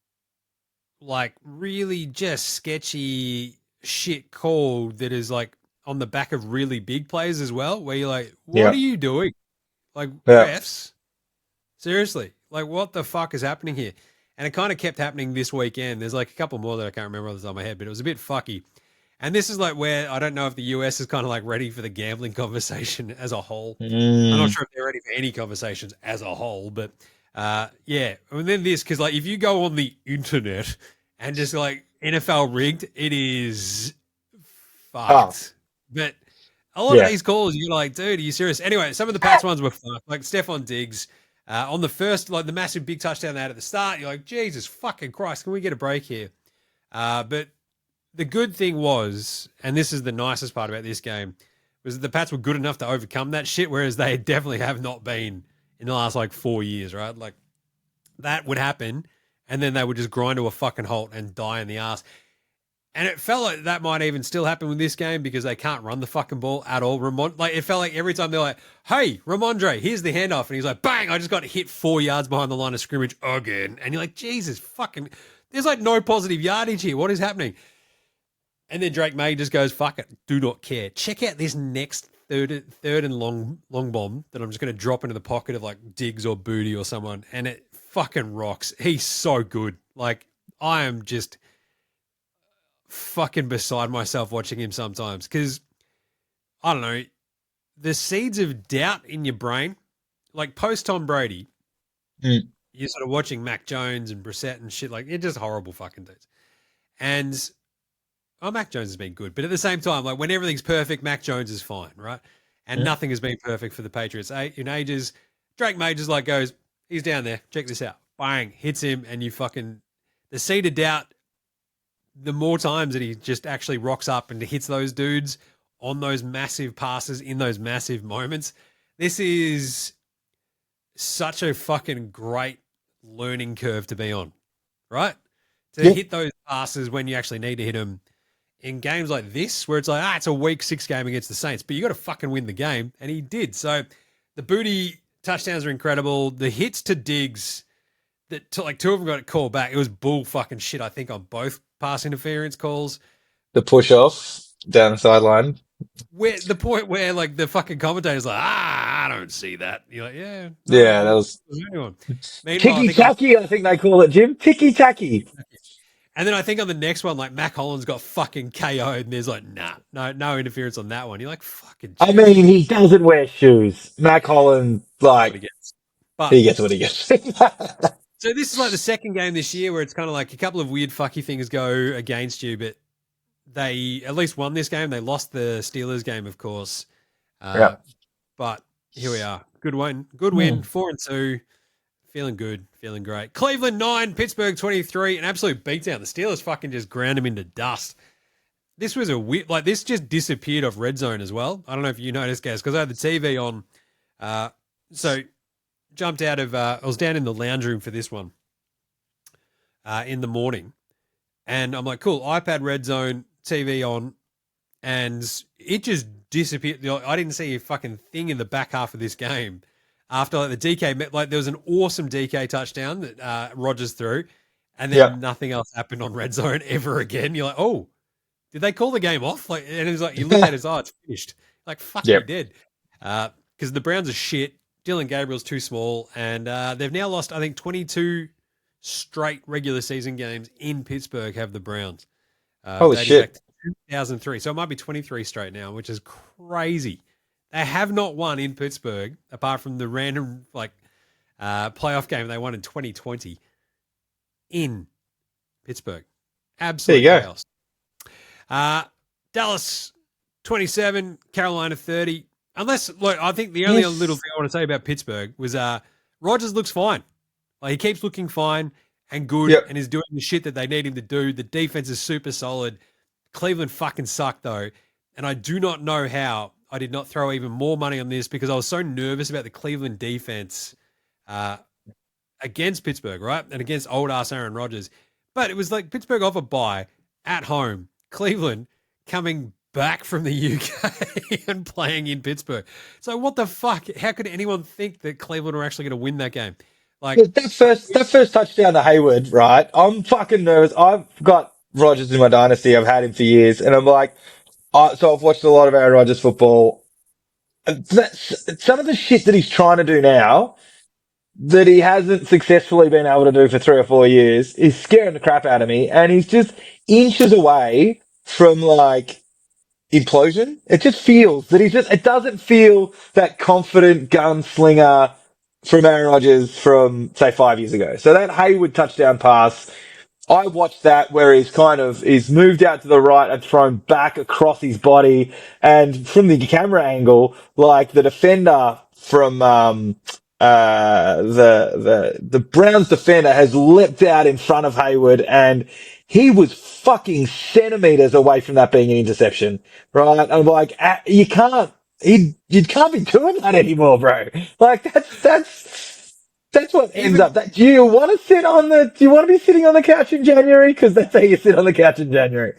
really just sketchy shit called that is on the back of really big plays as well, where you're like, what are you doing? Refs? Seriously? What the fuck is happening here? And it kind of kept happening this weekend. There's a couple more that I can't remember off the top of my head, but it was a bit fucky. And this is where I don't know if the US is kind of ready for the gambling conversation as a whole. I'm not sure if they're ready for any conversations as a whole, but yeah. And then this, because if you go on the internet and just NFL rigged, it is fucked. But a lot of these calls, you're like, dude, are you serious? Anyway, some of the Pats ones were fucked. Stephon Diggs on the first, the massive big touchdown they had at the start. You're like, Jesus fucking Christ, can we get a break here? But the good thing was, and this is the nicest part about this game, was that the Pats were good enough to overcome that shit, whereas they definitely have not been in the last 4 years, right? That would happen, and then they would just grind to a fucking halt and die in the ass. And it felt like that might even still happen with this game because they can't run the fucking ball at all. It felt like every time they're like, hey, Ramondre, here's the handoff. And he's like, bang, I just got hit 4 yards behind the line of scrimmage again. And you're like, Jesus fucking, there's no positive yardage here. What is happening? And then Drake May just goes, fuck it, do not care. Check out this next third and long bomb that I'm just going to drop into the pocket of Diggs or Booty or someone. And it fucking rocks. He's so good. I am just fucking beside myself watching him sometimes because, I don't know, the seeds of doubt in your brain, post Tom Brady, you're sort of watching Mac Jones and Brissett and shit, you're just horrible fucking dudes. And Mac Jones has been good, but at the same time, when everything's perfect, Mac Jones is fine, right? And nothing has been perfect for the Patriots in ages. Drake May just goes, he's down there, check this out. Bang, hits him, and you fucking, the seed of doubt, the more times that he just actually rocks up and hits those dudes on those massive passes in those massive moments, this is such a fucking great learning curve to be on, right? To hit those passes when you actually need to hit them in games like this, where it's it's a week 6 game against the Saints, but you got to fucking win the game, and he did. So the Booty touchdowns are incredible. The hits to Diggs, that like two of them got it called back. It was bull fucking shit, I think, on both pass interference calls. The push off down the sideline. Where the point where like the fucking commentator's like, I don't see that. You're like, yeah, no, Yeah, that was anyone. Meanwhile, I ticky think on, tacky. I think they call it, Jim. Ticky tacky. and then I think on the next one, like Mac Hollins got fucking KO'd, and there's like, no interference on that one. You're like, fucking. I Jesus, mean, he doesn't wear shoes. Mac Holland, what he like, gets. But he gets what he gets. so this is like the second game this year where it's kind of like a couple of weird fucky things go against you, but they at least won this game. They lost the Steelers game, of course. Yeah. But here we are. Good win. Good win. 4-2. Feeling good. Feeling great. Cleveland 9, Pittsburgh 23. An absolute beatdown. The Steelers fucking just ground them into dust. This was a weird, like this just disappeared off red zone as well. I don't know if you noticed, guys, because I had the TV on. So jumped out of, I was down in the lounge room for this one in the morning. And I'm like, cool, iPad red zone, TV on. And it just disappeared. I didn't see a fucking thing in the back half of this game. After like the DK, like there was an awesome DK touchdown that Rodgers threw, and then nothing else happened on red zone ever again. You're like, oh, did they call the game off? Like, and it's like you look at it, oh, it's finished. Like, fuck, you did. Because the Browns are shit. Dylan Gabriel's too small, and they've now lost, I think, 22 straight regular season games in Pittsburgh. Have the Browns? Holy shit! Back to 2003, so it might be 23 straight now, which is crazy. They have not won in Pittsburgh, apart from the random like playoff game they won in 2020 in Pittsburgh. Absolute chaos. Dallas 27, Carolina 30. Unless, look, I think the only little thing I want to say about Pittsburgh was Rodgers looks fine. Like he keeps looking fine and good and is doing the shit that they need him to do. The defense is super solid. Cleveland fucking suck though, and I do not know how I did not throw even more money on this because I was so nervous about the Cleveland defense against Pittsburgh, right? And against old ass Aaron Rodgers. But it was like Pittsburgh off a bye at home, Cleveland coming back from the UK and playing in Pittsburgh. So what the fuck? How could anyone think that Cleveland were actually going to win that game? Like that first touchdown to Hayward, right? I'm fucking nervous. I've got Rodgers in my dynasty. I've had him for years, and I'm like, so I've watched a lot of Aaron Rodgers football. Some of the shit that he's trying to do now that he hasn't successfully been able to do for 3 or 4 years is scaring the crap out of me. And he's just inches away from like implosion. It just feels that it doesn't feel that confident gunslinger from Aaron Rodgers from say 5 years ago. So that Hayward touchdown pass, I watched that where he's moved out to the right and thrown back across his body. And from the camera angle, like the defender from, the Browns defender has leapt out in front of Hayward and he was fucking centimeters away from that being an interception, right? I'm like, you can't be doing that anymore, bro. Like that's what ends up. Do you want to be sitting on the couch in January? Because that's how you sit on the couch in January.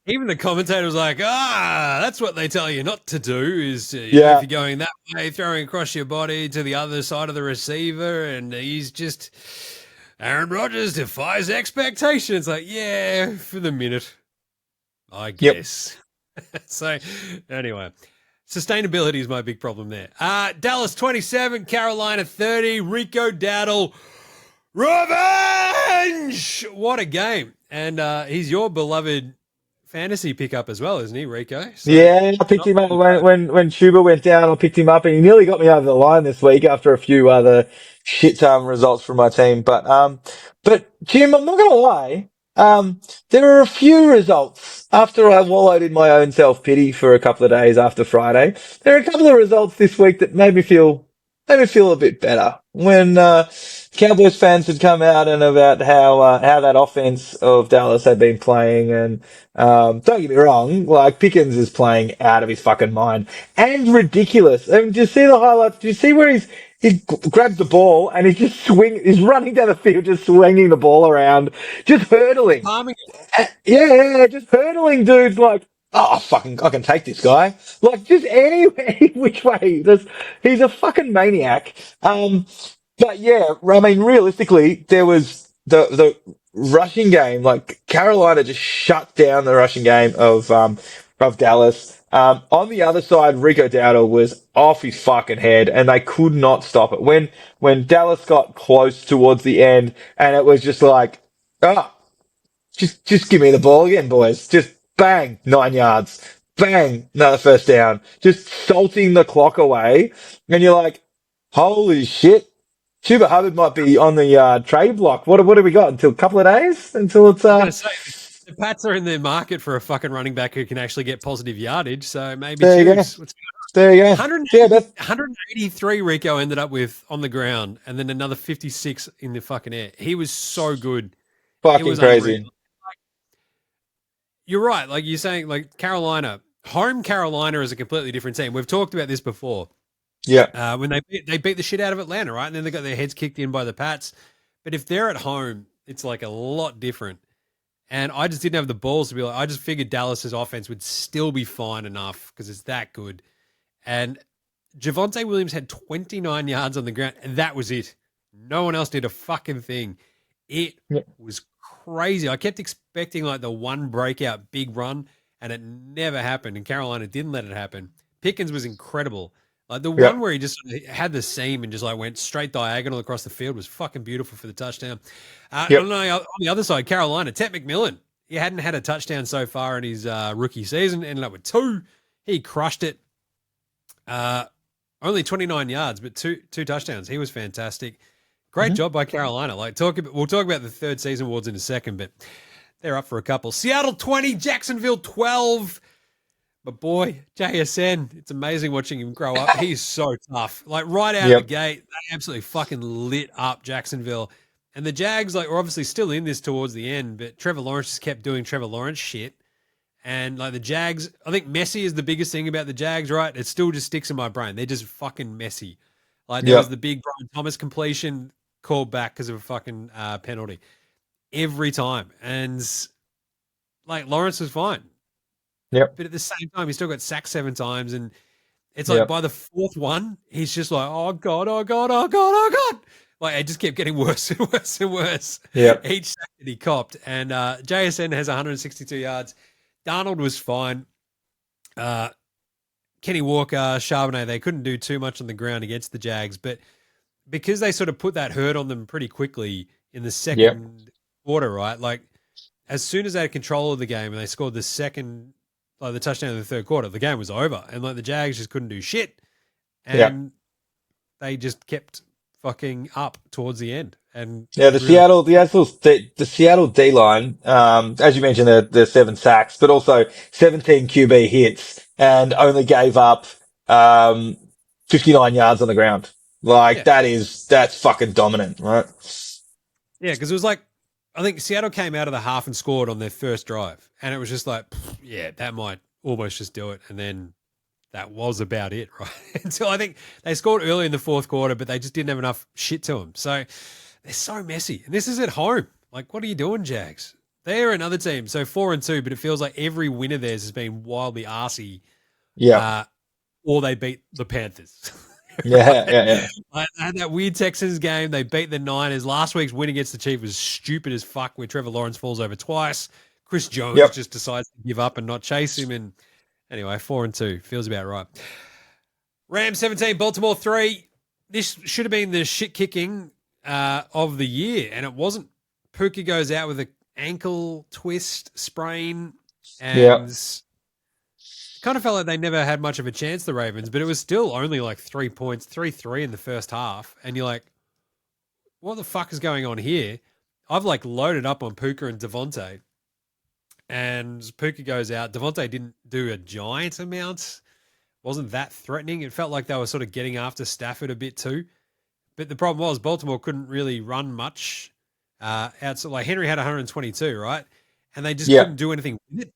Even the commentator was like, that's what they tell you not to do is if you're going that way, throwing across your body to the other side of the receiver. And he's just, Aaron Rodgers defies expectations. Like, yeah, for the minute, I guess. So anyway, sustainability is my big problem there. Dallas 27, Carolina 30, Rico Dowdle, revenge! What a game. And he's your beloved fantasy pickup as well, isn't he, Rico? So, yeah, I picked him up when Chuba went down. I picked him up, and he nearly got me over the line this week after a few other shit results from my team. But Jim, I'm not gonna lie. There are a few results after I wallowed in my own self pity for a couple of days after Friday. There are a couple of results this week that made me feel a bit better when Cowboys fans had come out and about how that offense of Dallas had been playing. And don't get me wrong, like Pickens is playing out of his fucking mind and ridiculous. I mean, do you see the highlights? Do you see where he grabs the ball and he's running down the field, just swinging the ball around, just hurdling. Yeah, just hurdling dudes like, oh, I can take this guy. Like, just any which way. He's a fucking maniac. But yeah, I mean, realistically, there was the rushing game. Like Carolina just shut down the rushing game of Dallas. On the other side, Rico Dowdle was off his fucking head, and they could not stop it. When Dallas got close towards the end, and it was just like, ah, just give me the ball again, boys. Just bang, 9 yards. Bang, another first down. Just salting the clock away. And you're like, holy shit. Chuba Hubbard might be on the trade block. What have we got until a couple of days until it's I was going to say, the Pats are in the market for a fucking running back who can actually get positive yardage. So maybe there you go. choose. There you go. 180, Yeah, that's 183 Rico ended up with on the ground, and then another 56 in the fucking air. He was so good. It fucking was crazy. unreal. You're right. Like you're saying, like Carolina, home Carolina is a completely different team. We've talked about this before. Yeah. When they beat the shit out of Atlanta, right? And then they got their heads kicked in by the Pats. But if they're at home, it's like a lot different. And I just didn't have the balls to be like, I just figured Dallas's offense would still be fine enough because it's that good. And Javonte Williams had 29 yards on the ground, and that was it. No one else did a fucking thing. It Yeah. was crazy. I kept expecting like the one breakout big run, and it never happened. And Carolina didn't let it happen. Pickens was incredible. Like the Yeah. one where he just had the seam and just like went straight diagonal across the field was fucking beautiful for the touchdown. Yep. On the other side, Carolina, Ted McMillan, he hadn't had a touchdown so far in his rookie season, ended up with 2. He crushed it. Only 29 yards, but two touchdowns. He was fantastic. Great job by Carolina. We'll talk about the third season awards in a second, but they're up for a couple. Seattle 20, Jacksonville 12. But boy, JSN, it's amazing watching him grow up. He's so tough. Like right out of the gate, they absolutely fucking lit up Jacksonville. And the Jags, like, were obviously still in this towards the end, but Trevor Lawrence just kept doing Trevor Lawrence shit. And like the Jags, I think messy is the biggest thing about the Jags, right? It still just sticks in my brain. They're just fucking messy. Like there was the big Brian Thomas completion called back because of a fucking penalty every time. And like Lawrence was fine. Yep. But at the same time, he still got sacked 7 times. And it's like by the 4th one, he's just like, oh God, oh God, oh God, oh God. Like it just kept getting worse and worse and worse. Yep. Each sack that he copped. And JSN has 162 yards. Darnold was fine. Kenny Walker, Charbonnet, they couldn't do too much on the ground against the Jags, but because they sort of put that hurt on them pretty quickly in the second quarter, right? Like as soon as they had control of the game and they scored the second, like the touchdown in the third quarter, the game was over. And like the Jags just couldn't do shit. And they just kept fucking up towards the end. And the Seattle D line, as you mentioned, the 7 sacks, but also 17 QB hits and only gave up, 59 yards on the ground. Like that's fucking dominant, right? Yeah. Cause it was like, I think Seattle came out of the half and scored on their first drive. And it was just like, yeah, that might almost just do it. And then that was about it, right? Until I think they scored early in the fourth quarter, but they just didn't have enough shit to them. So they're so messy. And this is at home. Like, what are you doing, Jags? They're another team. So 4-2, but it feels like every win of theirs has been wildly arsey. Yeah. Or they beat the Panthers. Yeah. Like, they had that weird Texans game. They beat the Niners. Last week's win against the Chiefs was stupid as fuck, where Trevor Lawrence falls over twice. Chris Jones just decides to give up and not chase him. And anyway, 4-2 feels about right. Rams 17, Baltimore 3. This should have been the shit kicking of the year, and it wasn't. Puka goes out with an ankle twist, sprain, and kind of felt like they never had much of a chance, the Ravens, but it was still only like 3 points, 3-3 in the first half, and you're like, what the fuck is going on here? I've like loaded up on Puka and Devontae, and Puka goes out. Devontae didn't do a giant amount. Wasn't that threatening. It felt like they were sort of getting after Stafford a bit too. But the problem was Baltimore couldn't really run much. Outside, like Henry had 122, right? And they just couldn't do anything with it.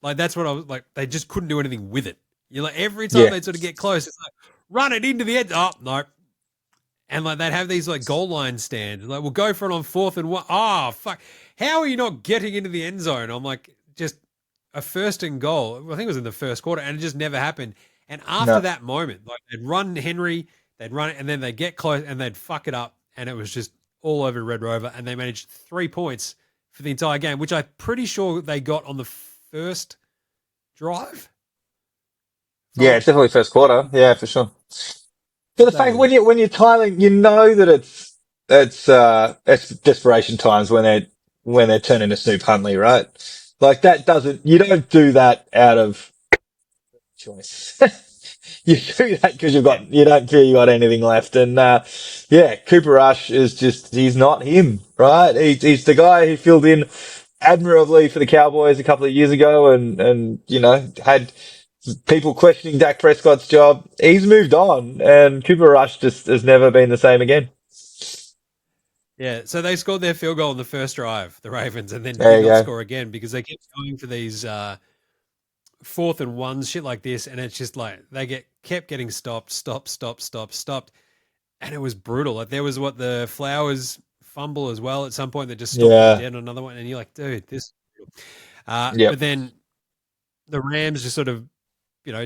Like that's what I was like. They just couldn't do anything with it. You're like every time they sort of get close, it's like run it into the end. Oh no. And like they'd have these like goal line stands. Like we'll go for it on 4th and 1. Oh fuck. How are you not getting into the end zone? I'm like, just a 1st and goal. I think it was in the first quarter, and it just never happened. And after that moment, like they'd run Henry, they'd run it, and then they'd get close and they'd fuck it up. and it was just all over Red Rover, and they managed 3 points for the entire game, which I'm pretty sure they got on the first drive. Yeah, it's definitely first quarter. Yeah, for sure. But the fact So, when you're tiling, you know that it's desperation times when they're turning to Snoop Huntley, right? Like you don't do that out of choice. You do that because you don't feel you got anything left. And, yeah, Cooper Rush he's not him, right? He's the guy who filled in admirably for the Cowboys a couple of years ago and, had people questioning Dak Prescott's job. He's moved on and Cooper Rush just has never been the same again. yeah, so they scored their field goal in the first drive, the Ravens, and then There did you not go. score again because they kept going for these 4th and 1s, shit like this, and it's just like they kept getting stopped, and it was brutal. Like there was the Flowers fumble as well at some point that just stopped them Yeah. dead on another one, and you're like, dude, this. Yep. But then the Rams just sort of,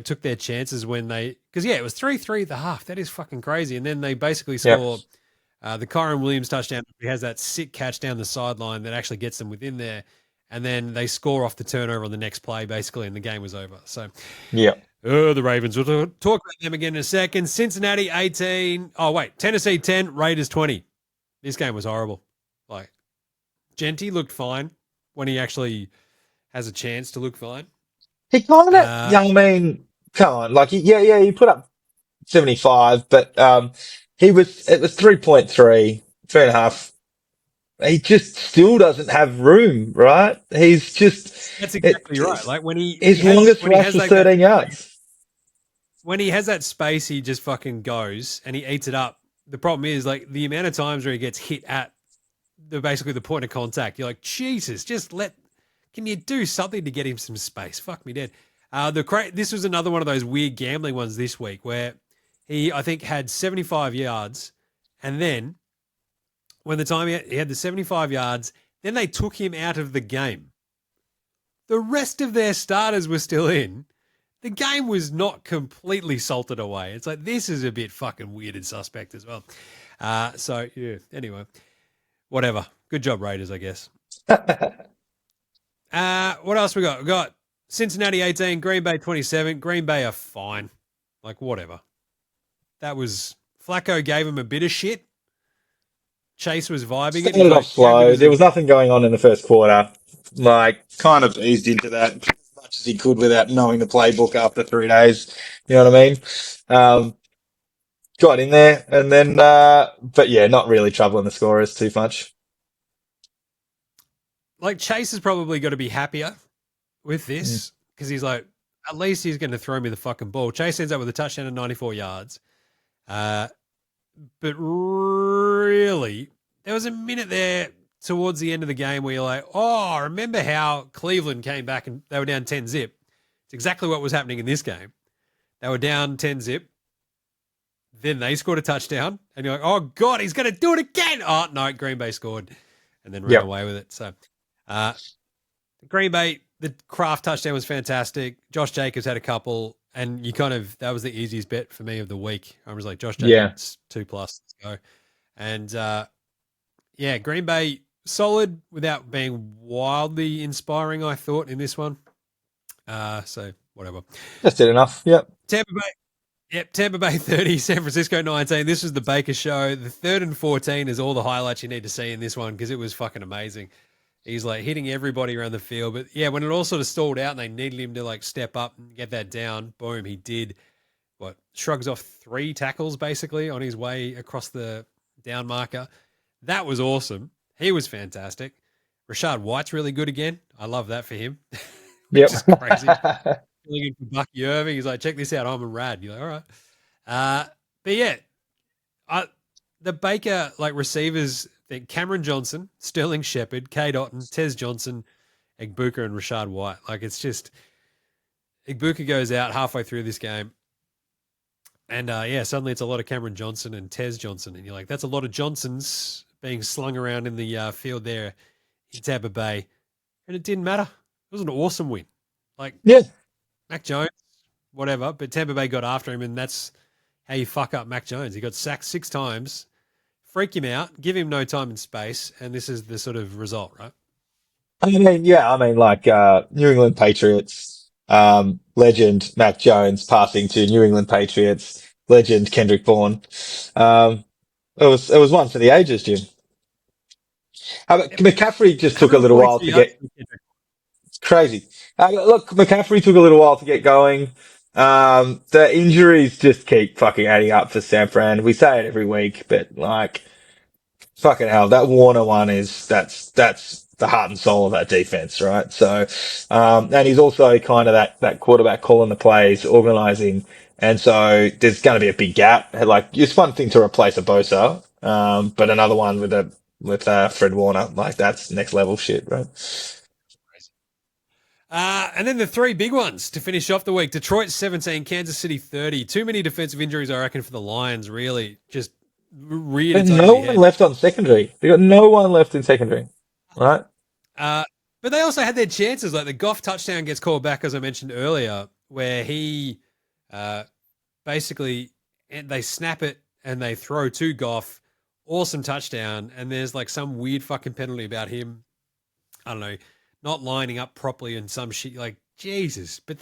took their chances when because it was 3-3 at the half. That is fucking crazy, and then they basically Yep. score. The Kyron Williams touchdown, he has that sick catch down the sideline that actually gets them within there. And then they score off the turnover on the next play, basically, and the game was over. So, Yep. the Ravens. We'll talk about them again in a second. Cincinnati 18. Oh, wait. Tennessee 10, Raiders 20. This game was horrible. Like, Genty looked fine when he actually has a chance to look fine. He kind of, young man, come on. Like, yeah, he put up 75, but, it was 3.3, 3.5. He just still doesn't have room, right? That's exactly right. Like his longest rush was 13 yards. When he has that space, he just fucking goes and he eats it up. The problem is like the amount of times where he gets hit at basically the point of contact. You're like, Jesus, can you do something to get him some space? Fuck me dead. This was another one of those weird gambling ones this week where he, I think, had 75 yards, and then when the time he had the 75 yards, then they took him out of the game. The rest of their starters were still in. The game was not completely salted away. It's like, this is a bit fucking weird and suspect as well. So, yeah, anyway, whatever. Good job, Raiders, I guess. What else we got? We got Cincinnati 18, Green Bay 27. Green Bay are fine. Like, whatever. Flacco gave him a bit of shit. Chase was vibing it. Started off slow. There was nothing going on in the first quarter. Like, kind of eased into that as much as he could without knowing the playbook after 3 days. You know what I mean? Got in there and then, but yeah, not really troubling the scorers too much. Like, Chase is probably got to be happier with this because he's like, at least he's going to throw me the fucking ball. Chase ends up with a touchdown of 94 yards. But really, there was a minute there towards the end of the game where you're like, oh, remember how Cleveland came back and they were down 10-zip? It's exactly what was happening in this game. They were down 10-zip. Then they scored a touchdown. And you're like, oh, God, he's going to do it again. Oh, no, Green Bay scored and then ran away with it. So, Green Bay, the Kraft touchdown was fantastic. Josh Jacobs had a couple. And that was the easiest bet for me of the week. I was like, Josh Jacobs, 2+, let's go. And, Green Bay, solid without being wildly inspiring, I thought, in this one. So, whatever. Just did enough, yep. Tampa Bay 30, San Francisco 19. This was the Baker show. The 3rd and 14 is all the highlights you need to see in this one because it was fucking amazing. He's like hitting everybody around the field. But yeah, when it all sort of stalled out and they needed him to like step up and get that down, boom, he did. Shrugs off 3 tackles basically on his way across the down marker. That was awesome. He was fantastic. Rashad White's really good again. I love that for him. Which is crazy. Filling in for Bucky Irving. He's like, check this out. I'm a rad. You're like, all right. But yeah, the Baker receivers, Cameron Johnson, Sterling Shepard, Cade Otton, Tez Johnson, Igbuka, and Rashad White. It's just Igbuka goes out halfway through this game. And suddenly it's a lot of Cameron Johnson and Tez Johnson. And you're like, that's a lot of Johnsons being slung around in the field there in Tampa Bay. And it didn't matter. It was an awesome win. Mac Jones, whatever. But Tampa Bay got after him, and that's how you fuck up Mac Jones. He got sacked 6 times. freak him out, give him no time and space, and this is the sort of result, right? New England Patriots, legend Mac Jones passing to New England Patriots, legend Kendrick Bourne. Um, it was one for the ages, Jim. McCaffrey just took a little 142 while to yards. get crazy. Look, McCaffrey took a little while to get going. The injuries just keep fucking adding up for San Fran. We say it every week, but like, fucking hell, that Warner one that's the heart and soul of that defense, right? So, and he's also kind of that quarterback calling the plays, organizing. And so there's going to be a big gap. Like, it's one thing to replace a Bosa, but another one with Fred Warner, like that's next level shit, right? And then the three big ones to finish off the week. Detroit 17, Kansas City 30. Too many defensive injuries, I reckon, for the Lions, really. Just reared There's its no ugly one head. left on secondary. They got no one left in secondary, right? But they also had their chances. Like the Goff touchdown gets called back, as I mentioned earlier, where he basically they snap it and they throw to Goff. Awesome touchdown. And there's like some weird fucking penalty about him. I don't know, not lining up properly and some shit. Like, Jesus. But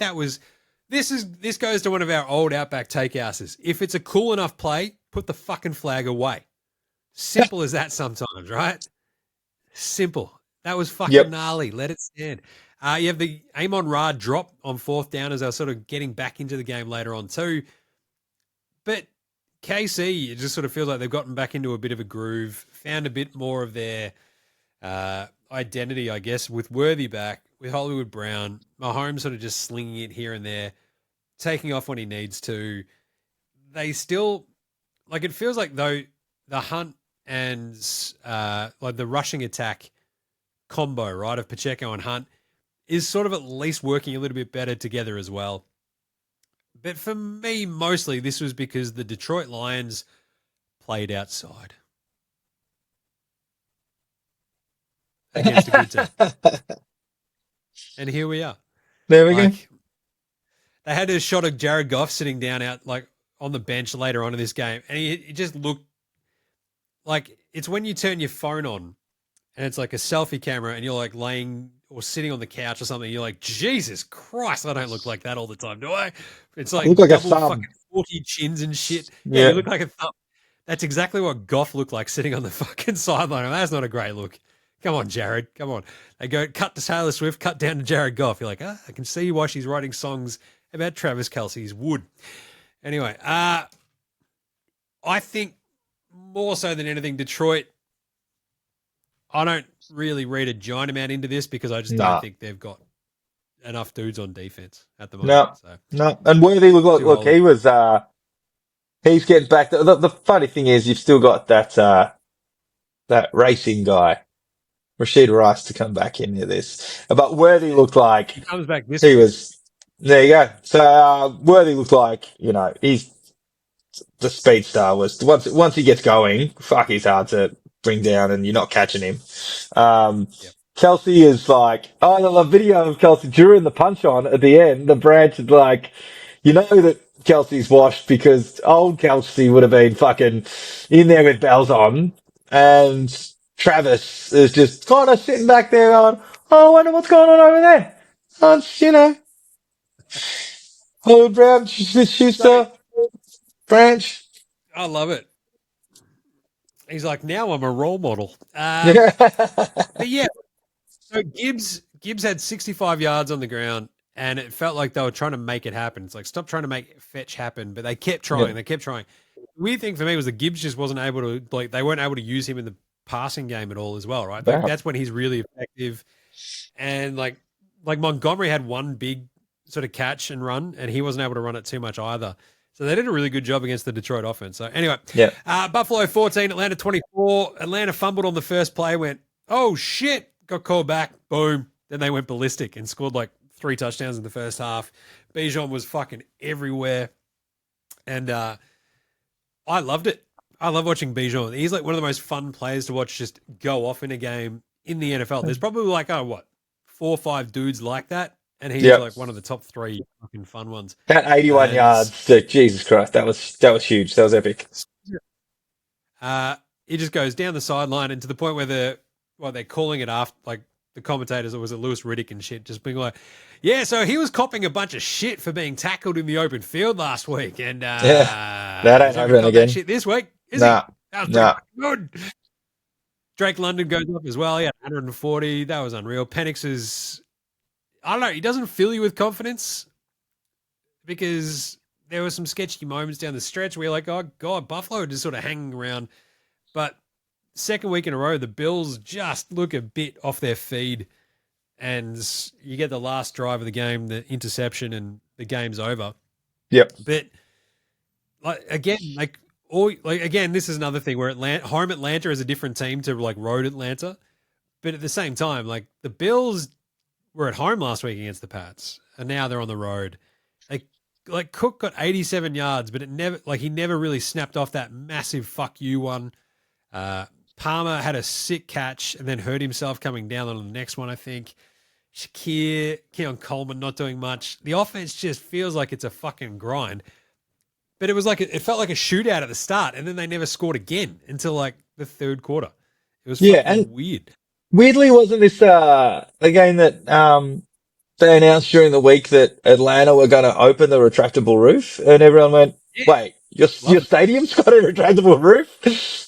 this goes to one of our old Outback Takehouses. If it's a cool enough play, put the fucking flag away. Simple as that sometimes, right? Simple. That was fucking Yep. gnarly. Let it stand. You have the Amon-Ra drop on fourth down as they're sort of getting back into the game later on too. But KC, it just sort of feels like they've gotten back into a bit of a groove, found a bit more of their identity, I guess, with Worthy back, with Hollywood Brown, Mahomes sort of just slinging it here and there, taking off when he needs to. They still, like, it feels like though the Hunt and like the rushing attack combo, right, of Pacheco and Hunt is sort of at least working a little bit better together as well. But for me, mostly this was because the Detroit Lions played outside against a good team. And here we are. There we go. They had a shot of Jared Goff sitting down out like on the bench later on in this game, and he just looked like it's when you turn your phone on and it's like a selfie camera and you're like laying or sitting on the couch or something. You're like, Jesus Christ, I don't look like that all the time, do I? It's like, look like a double thumb. fucking 40 chins and shit. Yeah, you look like a thumb. That's exactly what Goff looked like sitting on the fucking sideline. That's not a great look. Come on, Jared. Come on. They go cut to Taylor Swift, cut down to Jared Goff. You're like, I can see why she's writing songs about Travis Kelce's wood. Anyway, I think more so than anything, Detroit, I don't really read a giant amount into this because I just don't think they've got enough dudes on defense at the moment. No. And Worthy, look, he was, he's getting back. The funny thing is you've still got that racing guy, Rashid Rice, to come back into this. But Worthy looked like he comes back this he was, there you go. So, Worthy looked like, he's the speedster. Was once he gets going, fuck, he's hard to bring down and you're not catching him. Kelce is like, I love video of Kelce during the punch on at the end. The branch is like, that Kelce's washed because old Kelce would have been fucking in there with bells on, and Travis is just kind of sitting back there going, oh, I wonder what's going on over there. Hollywood Brown, Schuster, Branch. I love it. He's like, now I'm a role model. But yeah, so Gibbs had 65 yards on the ground, and it felt like they were trying to make it happen. It's like, stop trying to make fetch happen, but they kept trying. They kept trying. The weird thing for me was that Gibbs just wasn't able to, like, they weren't able to use him in the passing game at all as well, right? Like, that's when he's really effective. And like Montgomery had one big sort of catch and run, and he wasn't able to run it too much either. So they did a really good job against the Detroit offense. So anyway, Buffalo 14, Atlanta 24. Atlanta fumbled on the first play, went, oh shit, got called back, boom. Then they went ballistic and scored like 3 touchdowns in the first half. Bijan was fucking everywhere. And I loved it. I love watching Bijan. He's like one of the most fun players to watch just go off in a game in the NFL. There's probably like, 4 or 5 dudes like that. And he's like one of the top 3 fucking fun ones. That 81 yards, Jesus Christ, that was huge. That was epic. he just goes down the sideline and to the point where they're calling it after, like the commentators, or was it Lewis Riddick and shit, just being like, yeah, so he was copping a bunch of shit for being tackled in the open field last week, and Yeah, that ain't he's not gonna happening cop again. that shit this week, is Nah, he? That was nah. pretty good. Drake London goes up as well. He had 140. That was unreal. Penix is, I don't know, he doesn't fill you with confidence because there were some sketchy moments down the stretch where you're like, oh, God, Buffalo are just sort of hanging around. But second week in a row, the Bills just look a bit off their feed. And you get the last drive of the game, the interception, and the game's over. Yep. But again, this is another thing where home Atlanta is a different team to like road Atlanta. But at the same time, like the Bills were at home last week against the Pats, and now they're on the road. Like Cook got 87 yards, but he never really snapped off that massive fuck you one. Palmer had a sick catch and then hurt himself coming down on the next one, I think. Keon Coleman not doing much. The offense just feels like it's a fucking grind. But it felt like a shootout at the start, and then they never scored again until like the third quarter. It was fucking weird. Weirdly, wasn't this the game that they announced during the week that Atlanta were going to open the retractable roof, and everyone went, "Wait, your stadium's got a retractable roof?"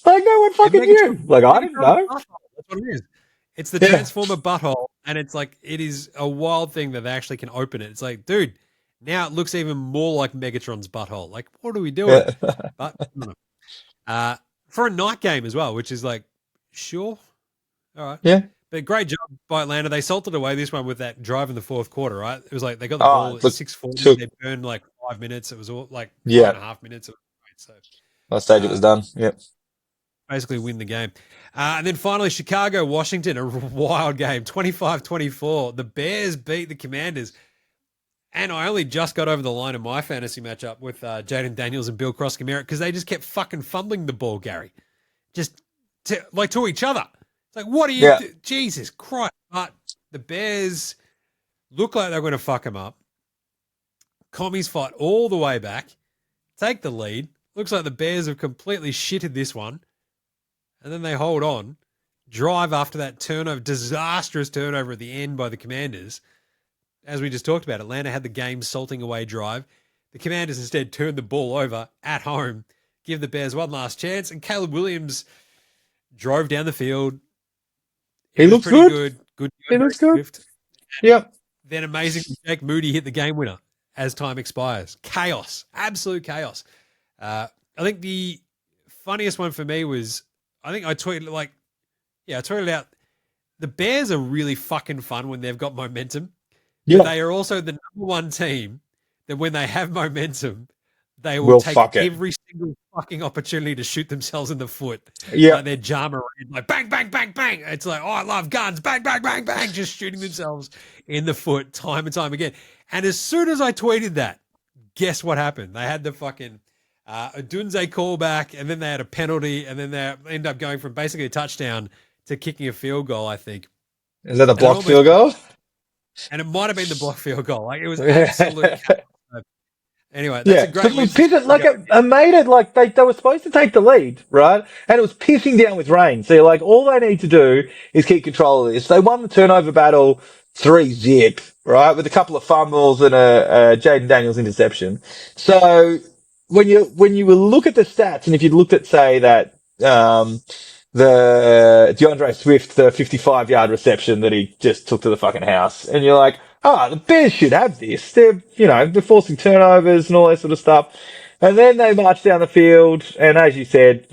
Like no one fucking knew. Like I didn't know. That's what it is. It's the Transformer butthole, and it's like it is a wild thing that they actually can open it. It's like, dude, now it looks even more like Megatron's butthole. Like, what are we doing? But I don't know. For a night game as well, which is like, sure, all right, yeah. But great job by Atlanta. They salted away this one with that drive in the fourth quarter, right? It was like they got the ball at 6:40. They burned like 5 minutes. It was all like 5.5 minutes. So last stage it was done. Yep. Basically win the game. And then finally, Chicago, Washington, a wild game, 25-24. The Bears beat the Commanders. And I only just got over the line in my fantasy matchup with Jaden Daniels and Bill Cross-Kamara because they just kept fucking fumbling the ball, Gary. Just to each other. It's like, what are you Jesus Christ. But the Bears look like they're going to fuck them up. Commies fight all the way back. Take the lead. Looks like the Bears have completely shitted this one. And then they hold on. Drive after that turnover, disastrous turnover at the end by the Commanders. As we just talked about, Atlanta had the game salting away drive. The Commanders instead turned the ball over at home, give the Bears one last chance, and Caleb Williams drove down the field. He looks good. He looks good. Yep. Then amazing, Jake Moody hit the game winner as time expires. Chaos. Absolute chaos. I think the funniest one for me was, I think I tweeted out, the Bears are really fucking fun when they've got momentum. Yeah. But they are also the number one team that when they have momentum, they will take every single fucking opportunity to shoot themselves in the foot. Yeah. Like their Jama, like bang, bang, bang, bang. It's like, oh, I love guns. Bang, bang, bang, bang. Just shooting themselves in the foot time and time again. And as soon as I tweeted that, guess what happened? They had the fucking a Dunze callback, and then they had a penalty, and then they ended up going from basically a touchdown to kicking a field goal, I think. Is that a blocked field goal? And it might have been the blocked field goal. Like, it was absolute Anyway, that's a great win. It made it like they were supposed to take the lead, right? And it was pissing down with rain. So you're like, all they need to do is keep control of this. They won the turnover battle 3-0, right? With a couple of fumbles and a Jaden Daniels interception. So when you look at the stats, and if you looked at, say, that, the DeAndre Swift, the 55-yard reception that he just took to the fucking house, and you're like, the Bears should have this. They're forcing turnovers and all that sort of stuff. And then they march down the field, and as you said,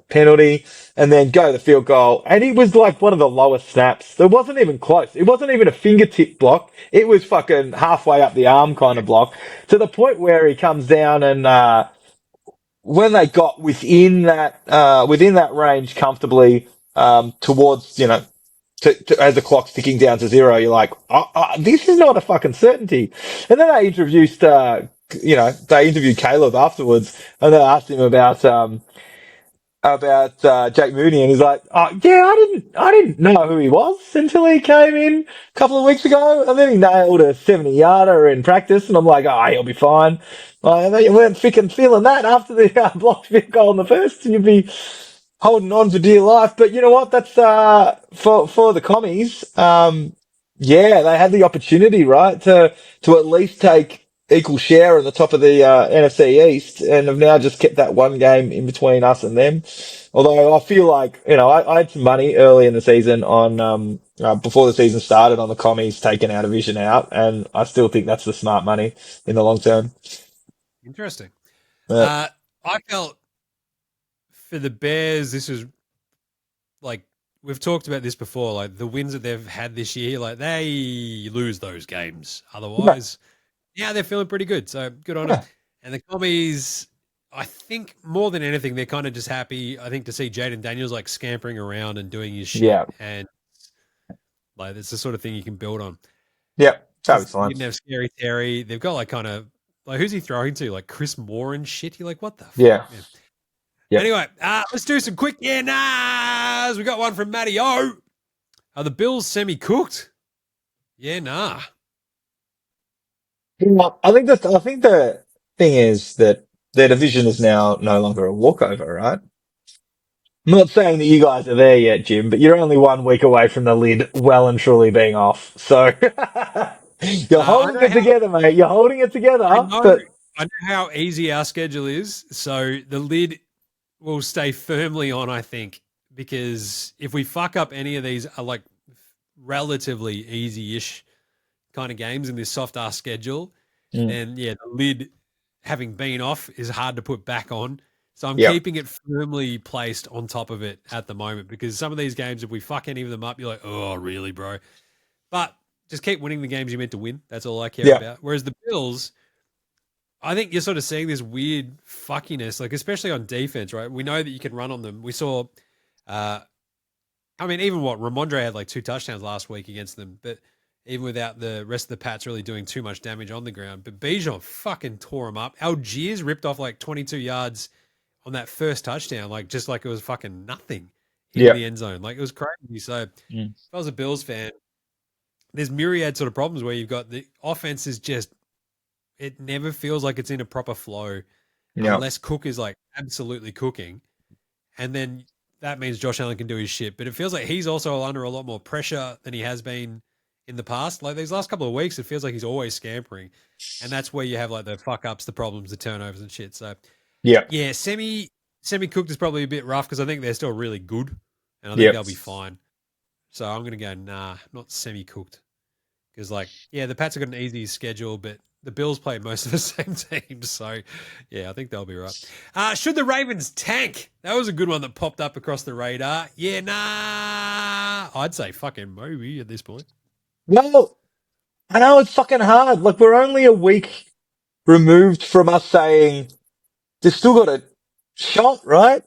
penalty, and then go to the field goal. And it was like one of the lowest snaps. It wasn't even close. It wasn't even a fingertip block. It was fucking halfway up the arm kind of block, to the point where he comes down and, when they got within that range comfortably, towards, as the clock's ticking down to 0, you're like, this is not a fucking certainty. And then they introduced, they interviewed Caleb afterwards, and they asked him about Jake Moody, and he's like, I didn't know who he was until he came in a couple of weeks ago, and then he nailed a 70-yarder in practice, and I'm like, he'll be fine. And then you weren't feeling that after the blocked field goal in the first, and you'd be holding on for dear life. But you know what? That's for the commies. Yeah, they had the opportunity, right, to at least take equal share in the top of the NFC East, and have now just kept that one game in between us and them. Although I feel like, I had some money early in the season on before the season started on the commies taking our division out, and I still think that's the smart money in the long term. Interesting. Yeah, I felt for the Bears, this was like we've talked about this before. Like the wins that they've had this year, like they lose those games. yeah, Otherwise, yeah, they're feeling pretty good. So good on them. yeah, And the commies, I think more than anything, they're kind of just happy. I think to see Jaden Daniels like scampering around and doing his shit, yeah, and like it's the sort of thing you can build on. yeah. That'll be Because fine. you didn't have Scary Terry. They've got like kind of like who's he throwing to? Like Chris Moore and shit. You're like, what the fuck, Yeah, man? yep. Anyway, let's do some quick yeah nahs. We got one from Matty O. Are the Bills semi-cooked? Yeah, nah. Yeah, I think the thing is that their division is now no longer a walkover, right? I'm not saying that you guys are there yet, Jim, but you're only 1 week away from the lid well and truly being off. So you're I holding know it how together, mate. You're holding it I together, know but I know how easy our schedule is. So the lid will stay firmly on, I think, because if we fuck up any of these like relatively easy-ish kind of games in this soft ass schedule, mm, then yeah, the lid having been off is hard to put back on. So I'm yep, keeping it firmly placed on top of it at the moment because some of these games, if we fuck any of them up, you're like, oh, really, bro? But just keep winning the games you're meant to win. That's all I care yep, about. Whereas the Bills, I think you're sort of seeing this weird fuckiness, like especially on defense, right? We know that you can run on them. We saw, uh, I mean, even what Ramondre had like 2 touchdowns last week against them, but even without the rest of the Pats really doing too much damage on the ground. But Bijan fucking tore him up. Algiers ripped off like 22 yards on that first touchdown, like just like it was fucking nothing into the yep, end zone. Like it was crazy. So if mm, I was a Bills fan, there's myriad sort of problems where you've got the offense is just it never feels like it's in a proper flow yep, unless Cook is like absolutely cooking. And then that means Josh Allen can do his shit. But it feels like he's also under a lot more pressure than he has been in the past. Like these last couple of weeks, it feels like he's always scampering. And that's where you have like the fuck ups, the problems, the turnovers and shit. So yep, yeah, semi cooked is probably a bit rough because I think they're still really good. And I think yep. they'll be fine. So I'm gonna go, nah, not semi cooked. Because like, yeah, the Pats have got an easy schedule, but the Bills play most of the same teams. So yeah, I think they'll be right. Should the Ravens tank? That was a good one that popped up across the radar. Yeah, nah. I'd say fucking maybe at this point. Well, I know it's fucking hard. Like we're only a week removed from us saying they've still got a shot, right?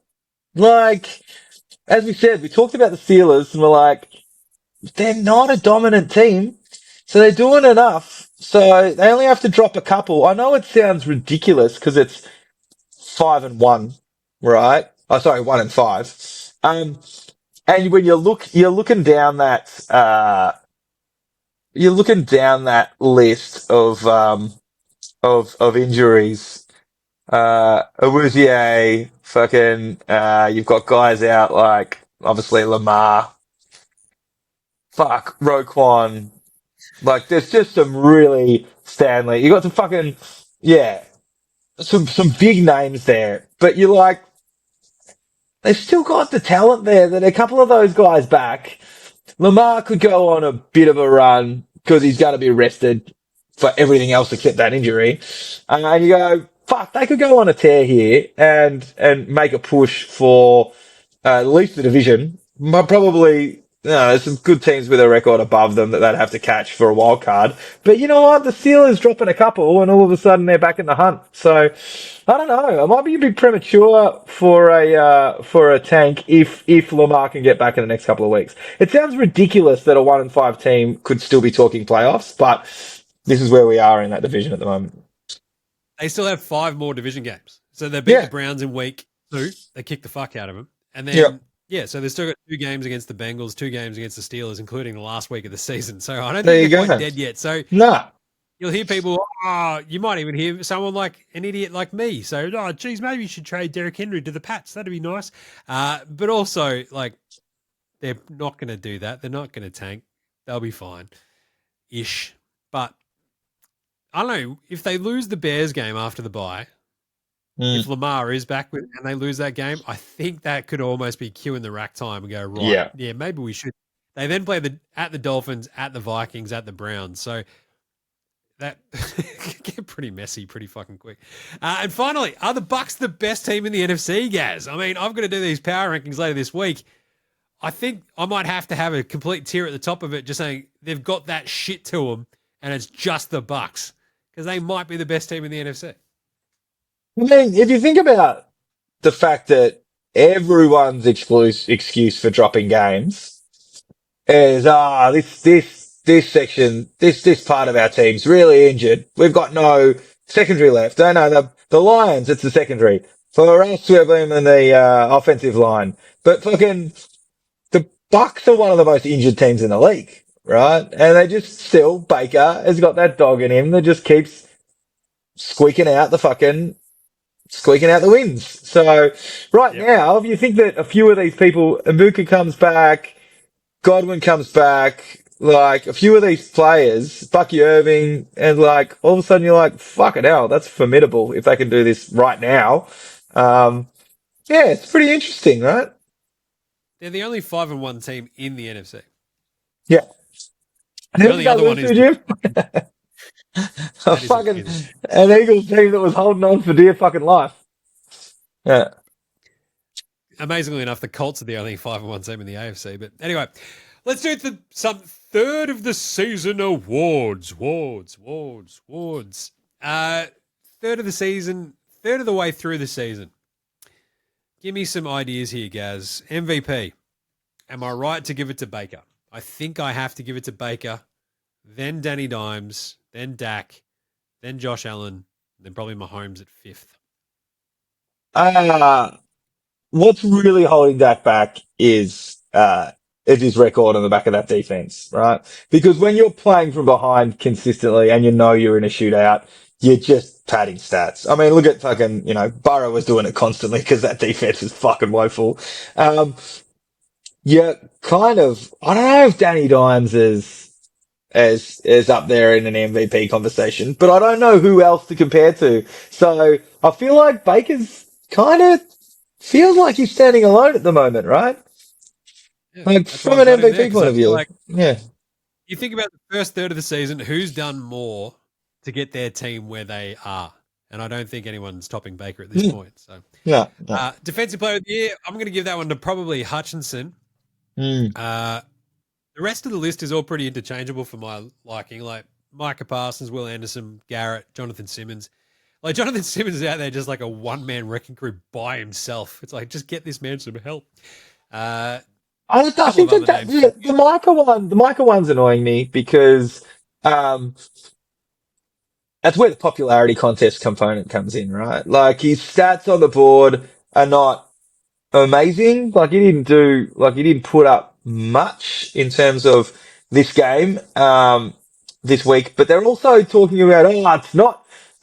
Like, as we said, we talked about the Steelers and we're like, they're not a dominant team. So they're doing enough. So they only have to drop a couple. I know it sounds ridiculous because it's 5-1, right? Oh, sorry, 1-5. And when you're looking down that list of injuries. Awuzie, fucking, you've got guys out like, obviously Lamar, fuck, Roquan. Like, there's just some really Stanley. You got some fucking, yeah, some big names there. But you're like, they've still got the talent there that a couple of those guys back. Lamar could go on a bit of a run because he's going to be rested for everything else except that injury. And you go, fuck, they could go on a tear here and make a push for at least the division. But probably, there's some good teams with a record above them that they'd have to catch for a wild card. But you know what? The Steelers dropping a couple and all of a sudden they're back in the hunt. So I don't know. It might be a bit premature for a tank if Lamar can get back in the next couple of weeks. It sounds ridiculous that a 1-5 team could still be talking playoffs, but this is where we are in that division at the moment. They still have 5 more division games. So they beat the Yeah. Browns in week 2. They kicked the fuck out of them. And Yep. then, yeah, so they've still got 2 games against the Bengals, 2 games against the Steelers, including the last week of the season. So I don't There think you they're quite go. dead yet. So Nah. you'll hear people. You might even hear someone like an idiot like me. So, geez, maybe you should trade Derrick Henry to the Pats. That'd be nice. But also, like, they're not going to do that. They're not going to tank. They'll be fine, ish. But I don't know if they lose the Bears game after the bye. If Lamar is back and they lose that game, I think that could almost be cue in the rack time and go, right, yeah, maybe we should. They then play at the Dolphins, at the Vikings, at the Browns. So that could get pretty messy pretty fucking quick. And finally, are the Bucks the best team in the NFC, Gaz? I mean, I've got to do these power rankings later this week. I think I might have to have a complete tier at the top of it just saying they've got that shit to them and it's just the Bucks because they might be the best team in the NFC. I mean, if you think about the fact that everyone's excuse for dropping games is, this section, this part of our team's really injured. We've got no secondary left. Oh no, the Lions, it's the secondary. For us, we're blaming the offensive line. But fucking, the Bucks are one of the most injured teams in the league, right? And they just still, Baker has got that dog in him that just keeps squeaking out the wins. So now, if you think that a few of these people, Ibuka comes back, Godwin comes back, like a few of these players, Bucky Irving, and like all of a sudden you're like, fucking hell, that's formidable if they can do this right now. It's pretty interesting, right? They're the only 5-1 team in the NFC. Yeah. The only other one is Jim? An Eagles team that was holding on for dear fucking life. Yeah. Amazingly enough, the Colts are the only 5-1 team in the AFC. But anyway, let's do some third of the season awards. Third of the season, third of the way through the season. Give me some ideas here, Gaz. MVP. Am I right to give it to Baker? I think I have to give it to Baker, then Danny Dimes, then Dak, then Josh Allen, then probably Mahomes at fifth. What's really holding Dak back is his record on the back of that defense, right? Because when you're playing from behind consistently and you know you're in a shootout, you're just padding stats. I mean, look at fucking, Burrow was doing it constantly because that defense is fucking woeful. Yeah, kind of. I don't know if Danny Dimes is up there in an MVP conversation, but I don't know who else to compare to. So I feel like Baker's kind of feels like he's standing alone at the moment, right? Yeah, like from an MVP point of view. Like, yeah. You think about the first third of the season, who's done more to get their team where they are? And I don't think anyone's topping Baker at this point. So yeah. Defensive Player of the Year, I'm going to give that one to probably Hutchinson. The rest of the list is all pretty interchangeable for my liking, like Micah Parsons, Will Anderson, Garrett, Jonathan Simmons. Like Jonathan Simmons is out there just like a one-man wrecking crew by himself. It's like, just get this man some help. I think the Micah one's annoying me because that's where the popularity contest component comes in, right? Like his stats on the board are not amazing. Like he didn't put up much in terms of this game, this week, but they're also talking about,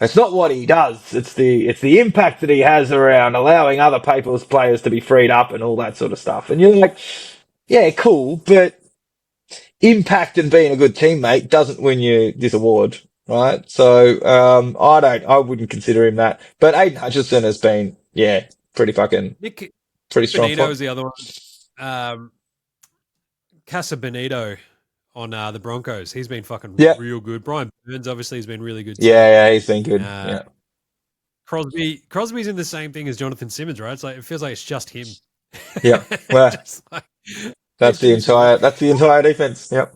it's not what he does. It's the impact that he has around allowing other people's players to be freed up and all that sort of stuff. And you're like, yeah, cool, but impact and being a good teammate doesn't win you this award, right? So, I wouldn't consider him that. But Aiden Hutchinson has been, pretty strong. Benito is the other one. Casa Benito on the Broncos. He's been fucking real good. Brian Burns obviously has been really good too. Yeah, he's been good. Crosby's in the same thing as Jonathan Simmons, right? It's like it feels like it's just him. Yeah. Well, that's the entire defense. Yep.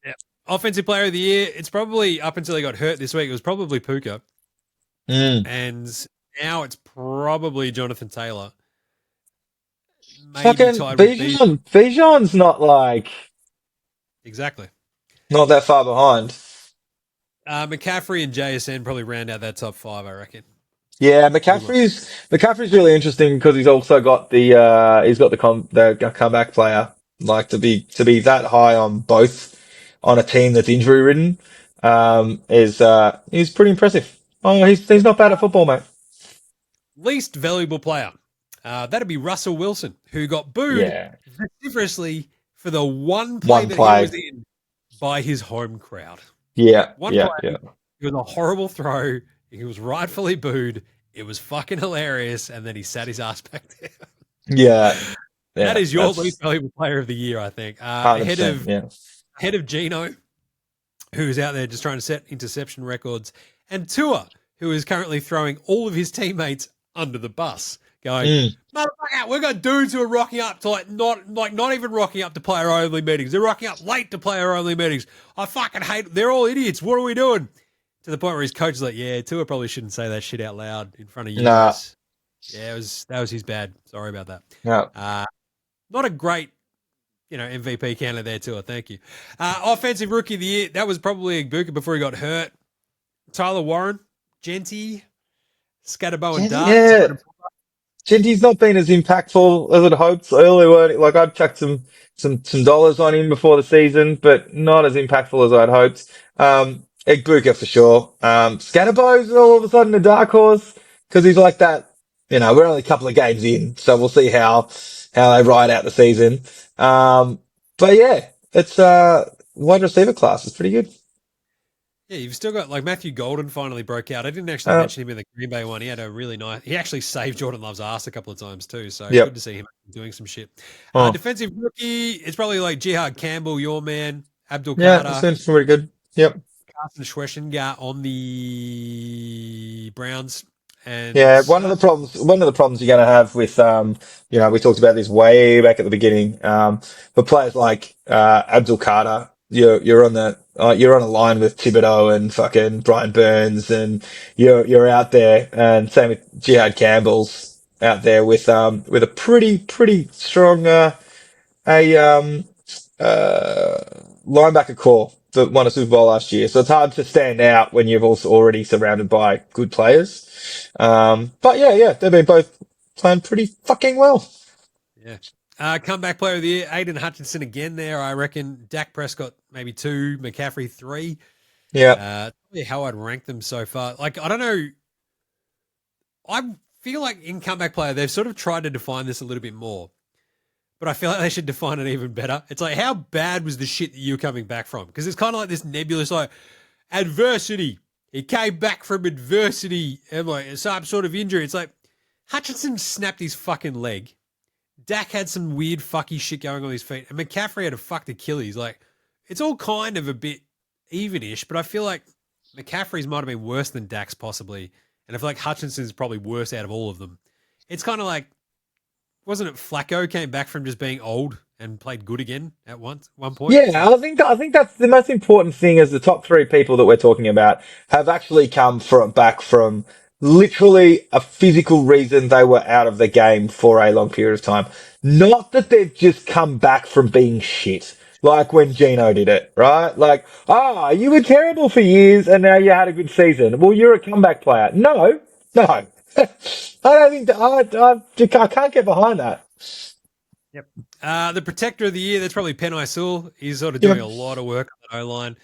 Yeah. Offensive Player of the Year. It's probably up until he got hurt this week. It was probably Puka. And now it's probably Jonathan Taylor. Fucking Bijan's not like exactly not that far behind. McCaffrey and JSN probably round out that top five, I reckon. Yeah, McCaffrey's really interesting because he's also got the comeback player. Like to be that high on both on a team that's injury ridden. is pretty impressive. Oh, he's not bad at football, mate. Least valuable player. That'd be Russell Wilson, who got booed Yeah, vociferously for the one play one that he play. was in by his home crowd. Yeah, One yeah, play. yeah, It was a horrible throw. He was rightfully booed. It was fucking hilarious. And then he sat his ass back there. yeah, That yeah. is your That's least valuable player of the year, I think. 100%. Yeah. Ahead of Gino, who's out there just trying to set interception records, and Tua, who is currently throwing all of his teammates under the bus, going, Mm. motherfucker, we've got dudes who are rocking up to not even rocking up to player only meetings. They're rocking up late to player only meetings. I fucking hate it. They're all idiots. What are we doing? To the point where his coach is like, yeah, Tua probably shouldn't say that shit out loud in front of you Nah. guys. Yeah, that was his bad. Sorry about that. Yeah. Not a great, MVP candidate there, Tua. Thank you. Offensive rookie of the year, that was probably Igbuka before he got hurt. Tyler Warren, Genty, Scatterbo and Dart. Yeah. Genty's not been as impactful as I'd hoped earlier. Like I'd chucked some dollars on him before the season, but not as impactful as I'd hoped. Egbuka for sure. Scatterbo's all of a sudden a dark horse because he's like that. We're only a couple of games in, so we'll see how they ride out the season. But yeah, it's wide receiver class is pretty good. Yeah, you've still got like Matthew Golden finally broke out. I didn't actually mention him in the Green Bay one. He had a really nice. He actually saved Jordan Love's ass a couple of times too. So Yep. good to see him doing some shit. Oh. Defensive rookie, it's probably like Jihad Campbell, your man, Abdul Yeah, Carter, it's been pretty good. Yep. Carson Schweschinger on the Browns. And Yeah, one of the problems you're going to have with, we talked about this way back at the beginning. For players like Abdul Carter, you're on a line with Thibodeau and fucking Brian Burns, and you're out there, and same with Jihad Campbell's out there with a pretty strong linebacker core that won a Super Bowl last year. So it's hard to stand out when you've also already surrounded by good players. But yeah, they've been both playing pretty fucking well. Yeah. Comeback player of the year, Aiden Hutchinson again there, I reckon. Dak Prescott, maybe 2, McCaffrey 3. Yeah. Probably how I'd rank them so far. Like, I don't know. I feel like in comeback player, they've sort of tried to define this a little bit more. But I feel like they should define it even better. It's like, how bad was the shit that you were coming back from? Because it's kind of like this nebulous, like, adversity. He came back from adversity and like some sort of injury. It's like, Hutchinson snapped his fucking leg. Dak had some weird fucky shit going on his feet. And McCaffrey had a fucked Achilles. Like, it's all kind of a bit even-ish, but I feel like McCaffrey's might have been worse than Dak's possibly. And I feel like Hutchinson's probably worse out of all of them. It's kind of like, wasn't it Flacco came back from just being old and played good again at one point? Yeah, I think that's the most important thing is the top 3 people that we're talking about have actually come back from literally a physical reason they were out of the game for a long period of time. Not that they've just come back from being shit. Like when Gino did it, right? Like, you were terrible for years and now you had a good season. Well, you're a comeback player. No. I don't think I can't get behind that. Yep. The protector of the year, that's probably Penei Sewell. He's sort of doing a lot of work on the O-line.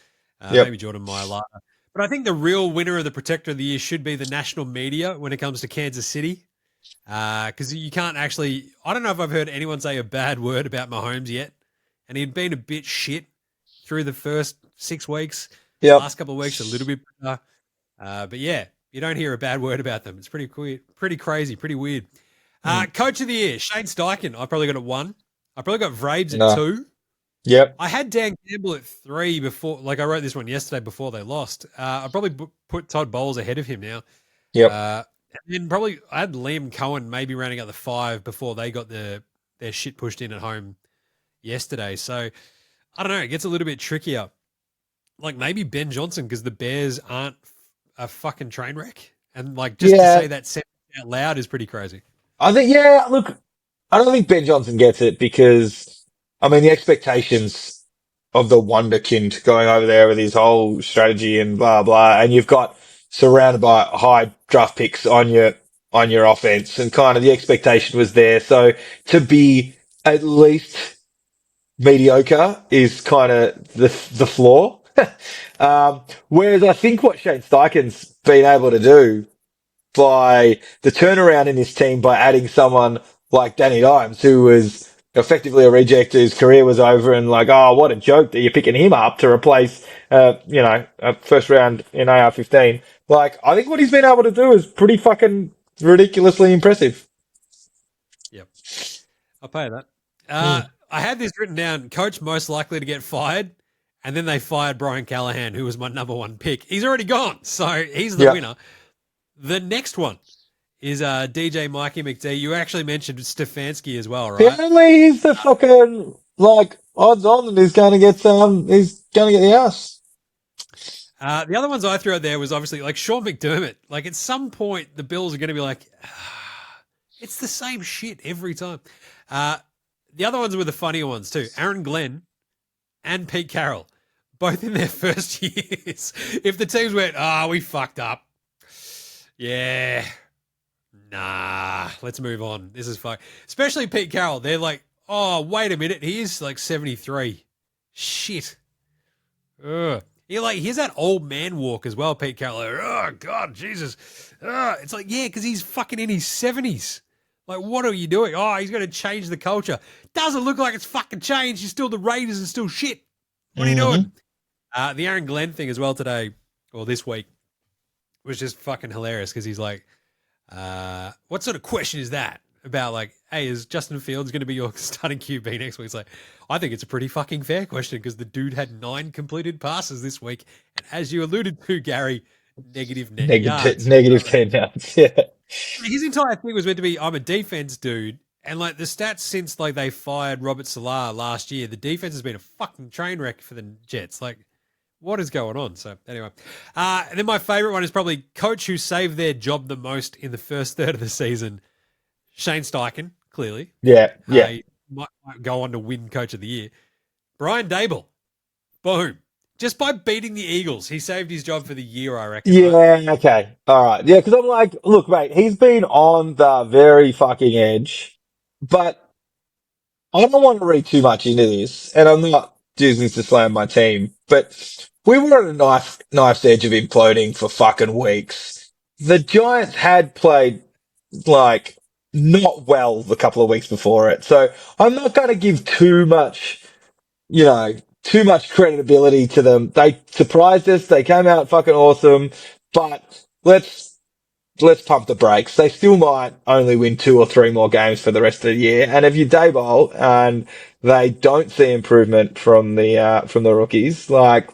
Maybe Jordan Mailata. But I think the real winner of the protector of the year should be the national media when it comes to Kansas City. Because you can't actually, I don't know if I've heard anyone say a bad word about Mahomes yet. And he'd been a bit shit through the first 6 weeks. Yep. Last couple of weeks, a little bit better. But yeah, you don't hear a bad word about them. It's pretty crazy, pretty weird. Coach of the year, Shane Steichen. I probably got at 1. I probably got Vrabes at 2. Yep. I had Dan Campbell at 3 before. Like I wrote this one yesterday before they lost. I probably put Todd Bowles ahead of him now. Yep. And then probably I had Liam Cohen maybe rounding out the 5 before they got their shit pushed in at home yesterday. So I don't know. It gets a little bit trickier. Like maybe Ben Johnson because the Bears aren't a fucking train wreck. And like just to say that sentence out loud is pretty crazy. I think, look, I don't think Ben Johnson gets it because, I mean, the expectations of the wonderkind going over there with his whole strategy and blah, blah, and you've got surrounded by high draft picks on your offense and kind of the expectation was there. So to be at least mediocre is kind of the floor. Whereas I think what Shane Steichen's been able to do by the turnaround in this team by adding someone like Danny Dimes, who was effectively a reject whose career was over, and like, oh, what a joke that you're picking him up to replace, a first round in AR-15. Like, I think what he's been able to do is pretty fucking ridiculously impressive. Yep. I'll pay that. Mm. I had this written down, coach most likely to get fired, and then they fired Brian Callahn, who was my number one pick. He's already gone, so he's the Yeah. winner. The next one is DJ Mikey McD. You actually mentioned Stefanski as well, right? Apparently he's the fucking, like, odds on that he's going to get the ass. The other ones I threw out there was obviously like Sean McDermott. Like at some point, the Bills are going to be like, it's the same shit every time. The other ones were the funnier ones too. Aaron Glenn and Pete Carroll, both in their first years. If the teams went, we fucked up. Yeah. Nah, let's move on. This is fuck. Especially Pete Carroll. They're like, oh, wait a minute. He is like 73. Shit. Ugh. Here's that old man walk as well, Pete Carroll. Like, oh, God, Jesus. It's like, yeah, because he's fucking in his 70s. Like, what are you doing? Oh, he's going to change the culture. Doesn't look like it's fucking changed. You're still the Raiders and still shit. What are you doing? The Aaron Glenn thing as well today, or this week, was just fucking hilarious because he's like, what sort of question is that? About like, hey, is Justin Fields going to be your starting QB next week? It's like, I think it's a pretty fucking fair question because the dude had 9 completed passes this week. And as you alluded to, Gary, negative net yards. Negative 10 yards. Yeah. His entire thing was meant to be, I'm a defense dude. And like the stats since like they fired Robert Salah last year, the defense has been a fucking train wreck for the Jets. Like, what is going on? So anyway, and then my favorite one is probably coach who saved their job the most in the first third of the season. Shane Steichen, clearly. Yeah. He might go on to win coach of the year. Brian Dable, boom. Just by beating the Eagles, he saved his job for the year, I reckon. Yeah, right? okay. All right. Yeah, because I'm like, look, mate, he's been on the very fucking edge, but I don't want to read too much into this, and I'm not using this to slam my team, but we were at a knife's edge of imploding for fucking weeks. The Giants had played, like, not well the couple of weeks before it, so I'm not going to give too much credibility to them. They surprised us. They came out fucking awesome, but let's pump the brakes. They still might only win 2 or 3 more games for the rest of the year. And if you dayball and they don't see improvement from the rookies, like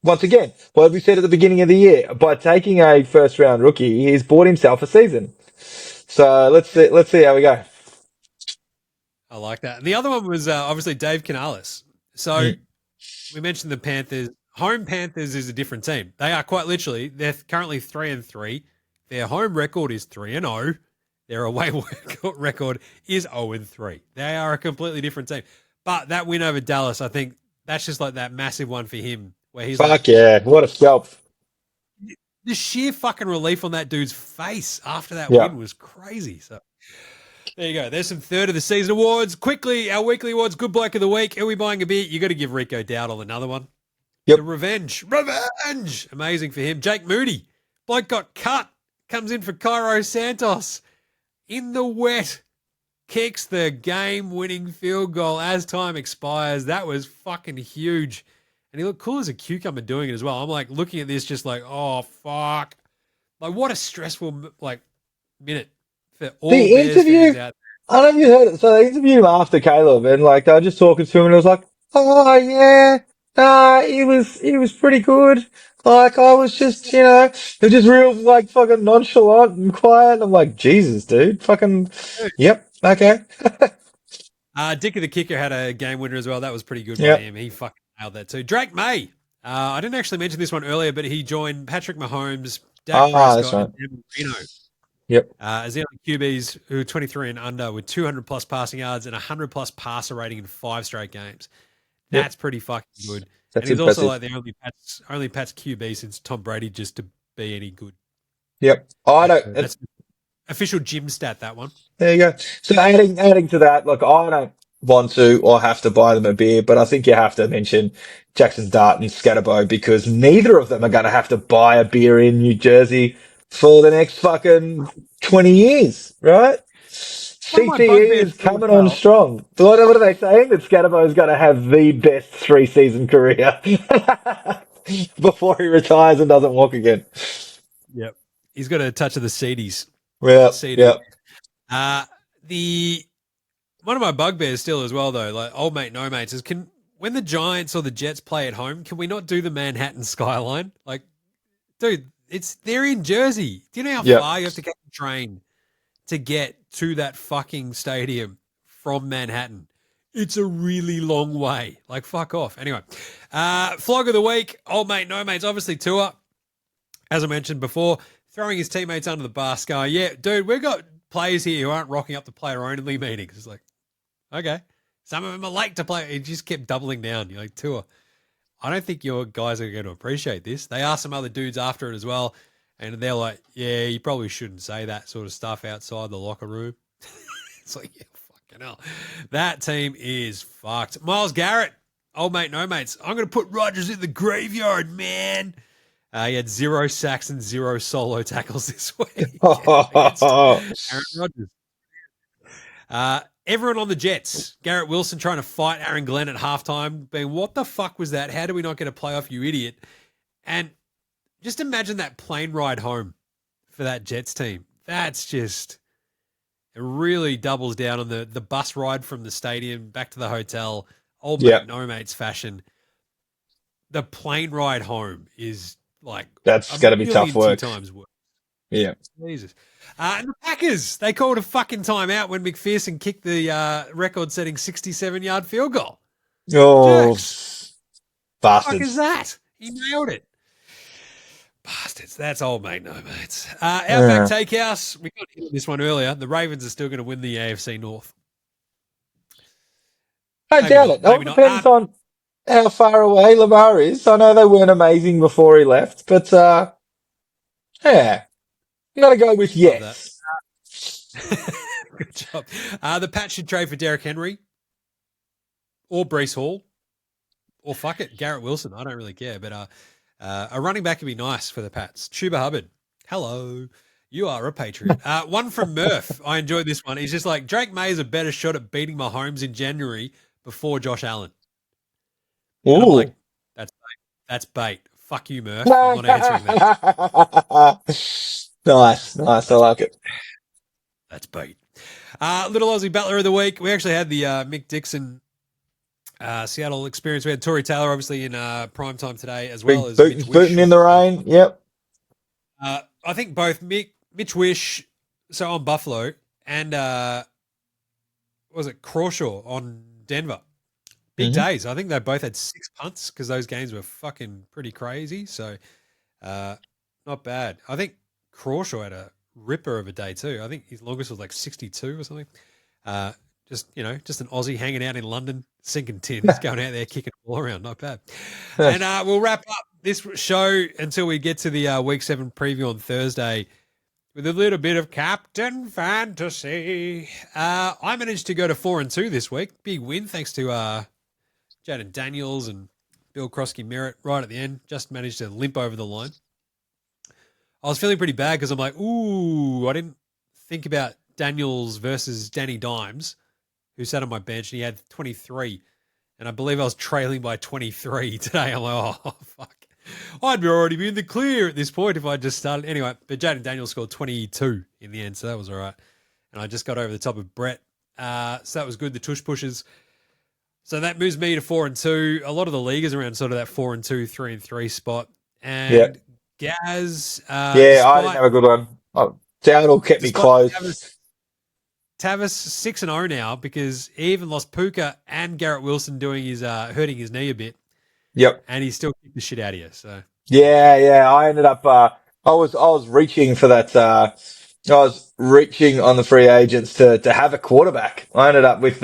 once again, what we said at the beginning of the year, by taking a first round rookie, he's bought himself a season. So let's see how we go. I like that. The other one was obviously Dave Canales. So we mentioned the Panthers. Home Panthers is a different team. They are quite literally, they're currently 3-3. Their home record is 3-0. Their away record is 0-3. They are a completely different team. But that win over Dallas, I think that's just like that massive one for him where he's Fuck yeah, what a scalp. The sheer fucking relief on that dude's face after that win was crazy. So there you go. There's some third of the season awards. Quickly, our weekly awards, good bloke of the week. Are we buying a beer? You got to give Rico Dowdle another one. Yep. The revenge. Amazing for him. Jake Moody. Bloke got cut. Comes in for Cairo Santos. In the wet. Kicks the game-winning field goal as time expires. That was fucking huge. And he looked cool as a cucumber doing it as well. I'm like looking at this just like, oh, fuck. Like what a stressful minute for all The Bears interview, fans out I don't know if you heard it. So they interviewed him after Caleb, and like they were just talking to him, and it was like, "Oh yeah, he was pretty good. Like I was just, they're just real like fucking nonchalant and quiet." I'm like, Jesus, dude, fucking, there. yep, okay, Dicker the Kicker had a game winner as well. That was pretty good by yep, him. He fucking nailed that too. Drake May. I didn't actually mention this one earlier, but he joined Patrick Mahomes, Dak that's Prescott, right, and Dan Marino yep, as the only QBs who are 23 and under with 200 plus passing yards and 100 plus passer rating in 5 straight games. yep, That's pretty fucking good. that's And he's also impressive. like the only Pats QB since Tom Brady just to be any good. Yep, I don't. That's official gym stat, that one. There you go. So adding to that, look, I don't want to or have to buy them a beer, but I think you have to mention Jackson Dart and Scatterbo because neither of them are going to have to buy a beer in New Jersey for the next fucking 20 years, right? One of my CTE bugbears is too as coming on well. strong. What are they saying? That Scatterbo's going to have the best 3-season career before he retires and doesn't walk again. Yep. He's got a touch of the seedies. Yeah, Seedy. yeah, The one of my bugbears still as well though, like old mate, no mates, is when the Giants or the Jets play at home, can we not do the Manhattan skyline? Like, dude, they're in Jersey. Do you know how yeah. far you have to get the train to get to that fucking stadium from Manhattan? It's a really long way. Like, fuck off. Anyway, flog of the week, old mate, no mates, obviously Tua. As I mentioned before, throwing his teammates under the bus, going, yeah, dude, we've got players here who aren't rocking up to player-only meetings. It's like, okay. Some of them are late to play. He just kept doubling down. You're like, Tua, I don't think your guys are going to appreciate this. They asked some other dudes after it as well, and they're like, yeah, you probably shouldn't say that sort of stuff outside the locker room. It's like, yeah, fucking hell. That team is fucked. Myles Garrett, old mate, no mates. I'm going to put Rodgers in the graveyard, man. He had 0 sacks and 0 solo tackles this week against Aaron Rodgers. Everyone on the Jets. Garrett Wilson trying to fight Aaron Glenn at halftime, being, what the fuck was that? How do we not get a playoff, you idiot? And just imagine that plane ride home for that Jets team. That's just, it really doubles down on the bus ride from the stadium back to the hotel, old mate, no mates fashion. The plane ride home is like That's got to be tough work. Times worse. Yeah. Jesus. And the Packers, they called a fucking timeout when McPherson kicked the record-setting 67-yard field goal. Oh, Jerks. bastards. What the fuck is that? He nailed it. Bastards. That's old mate, no mates. Outback Takehouse, we got into this one earlier. The Ravens are still going to win the AFC North. I doubt it. It all depends on how far away Lamar is. I know they weren't amazing before he left, but yeah, I'm going to go with yes. Good job. The Pats should trade for Derrick Henry or Breece Hall or fuck it, Garrett Wilson. I don't really care, but a running back would be nice for the Pats. Chuba Hubbard. Hello. You are a patriot. One from Murph. I enjoyed this one. He's just like, Drake May is a better shot at beating Mahomes in January before Josh Allen. And I'm like, that's bait. That's bait. Fuck you, Murph. I'm not answering that. Nice. I like it. That's bait. Little Aussie Battler of the Week. We actually had the Mick Dixon Seattle experience. We had Torrey Taylor, obviously, in prime time today, as well as Mitch Wish. Booting in the rain. Yep. I think both Mitch Wish, so on Buffalo, and was it Crawshaw on Denver? Big days. I think they both had 6 punts because those games were fucking pretty crazy. So not bad. I think Crawshaw had a ripper of a day too. I think his longest was like 62 or something. Just an Aussie hanging out in London, sinking tins, going out there kicking the ball around. Not bad. And we'll wrap up this show until we get to the Week 7 preview on Thursday with a little bit of Captain Fantasy. I managed to go to 4-2 this week. Big win thanks to Jaden Daniels and Bill Krosky-Merritt right at the end. Just managed to limp over the line. I was feeling pretty bad because I'm like, I didn't think about Daniels versus Danny Dimes, who sat on my bench, and he had 23. And I believe I was trailing by 23 today. I'm like, oh, fuck. I'd already be in the clear at this point if I just started. Anyway, but Jaden Daniels scored 22 in the end, so that was all right. And I just got over the top of Brett. So that was good, the tush pushes. So that moves me to 4-2. A lot of the league is around sort of that 4-2, 3-3 spot. And Gaz. I didn't have a good one. Seattle kept me close. Tavis 6-0 now because he even lost Puka and Garrett Wilson doing his hurting his knee a bit. Yep. And he still kicked the shit out of you. So I ended up I was reaching for that I was reaching on the free agents to have a quarterback. I ended up with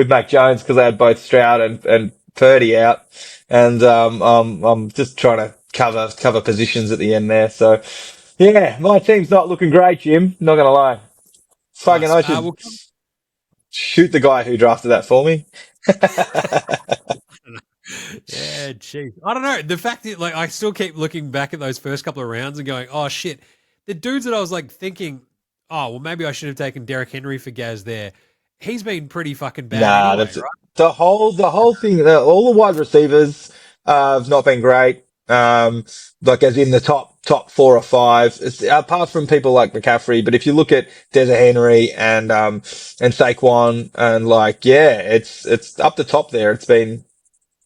Mac Jones because they had both Stroud and Purdy out. And I'm just trying to cover positions at the end there. So yeah, my team's not looking great, Jim. Not gonna lie. Fucking nice. Shoot the guy who drafted that for me. Yeah, geez. I don't know. The fact that like I still keep looking back at those first couple of rounds and going, oh shit. The dudes that I was like thinking, oh well, maybe I should have taken Derrick Henry for Gaz there. He's been pretty fucking bad Nah, anyway, that's right? the whole thing. All the wide receivers have not been great. Like as in the top 4 or 5, apart from people like McCaffrey. But if you look at Desert Henry and Saquon and like yeah, it's up the top there. It's been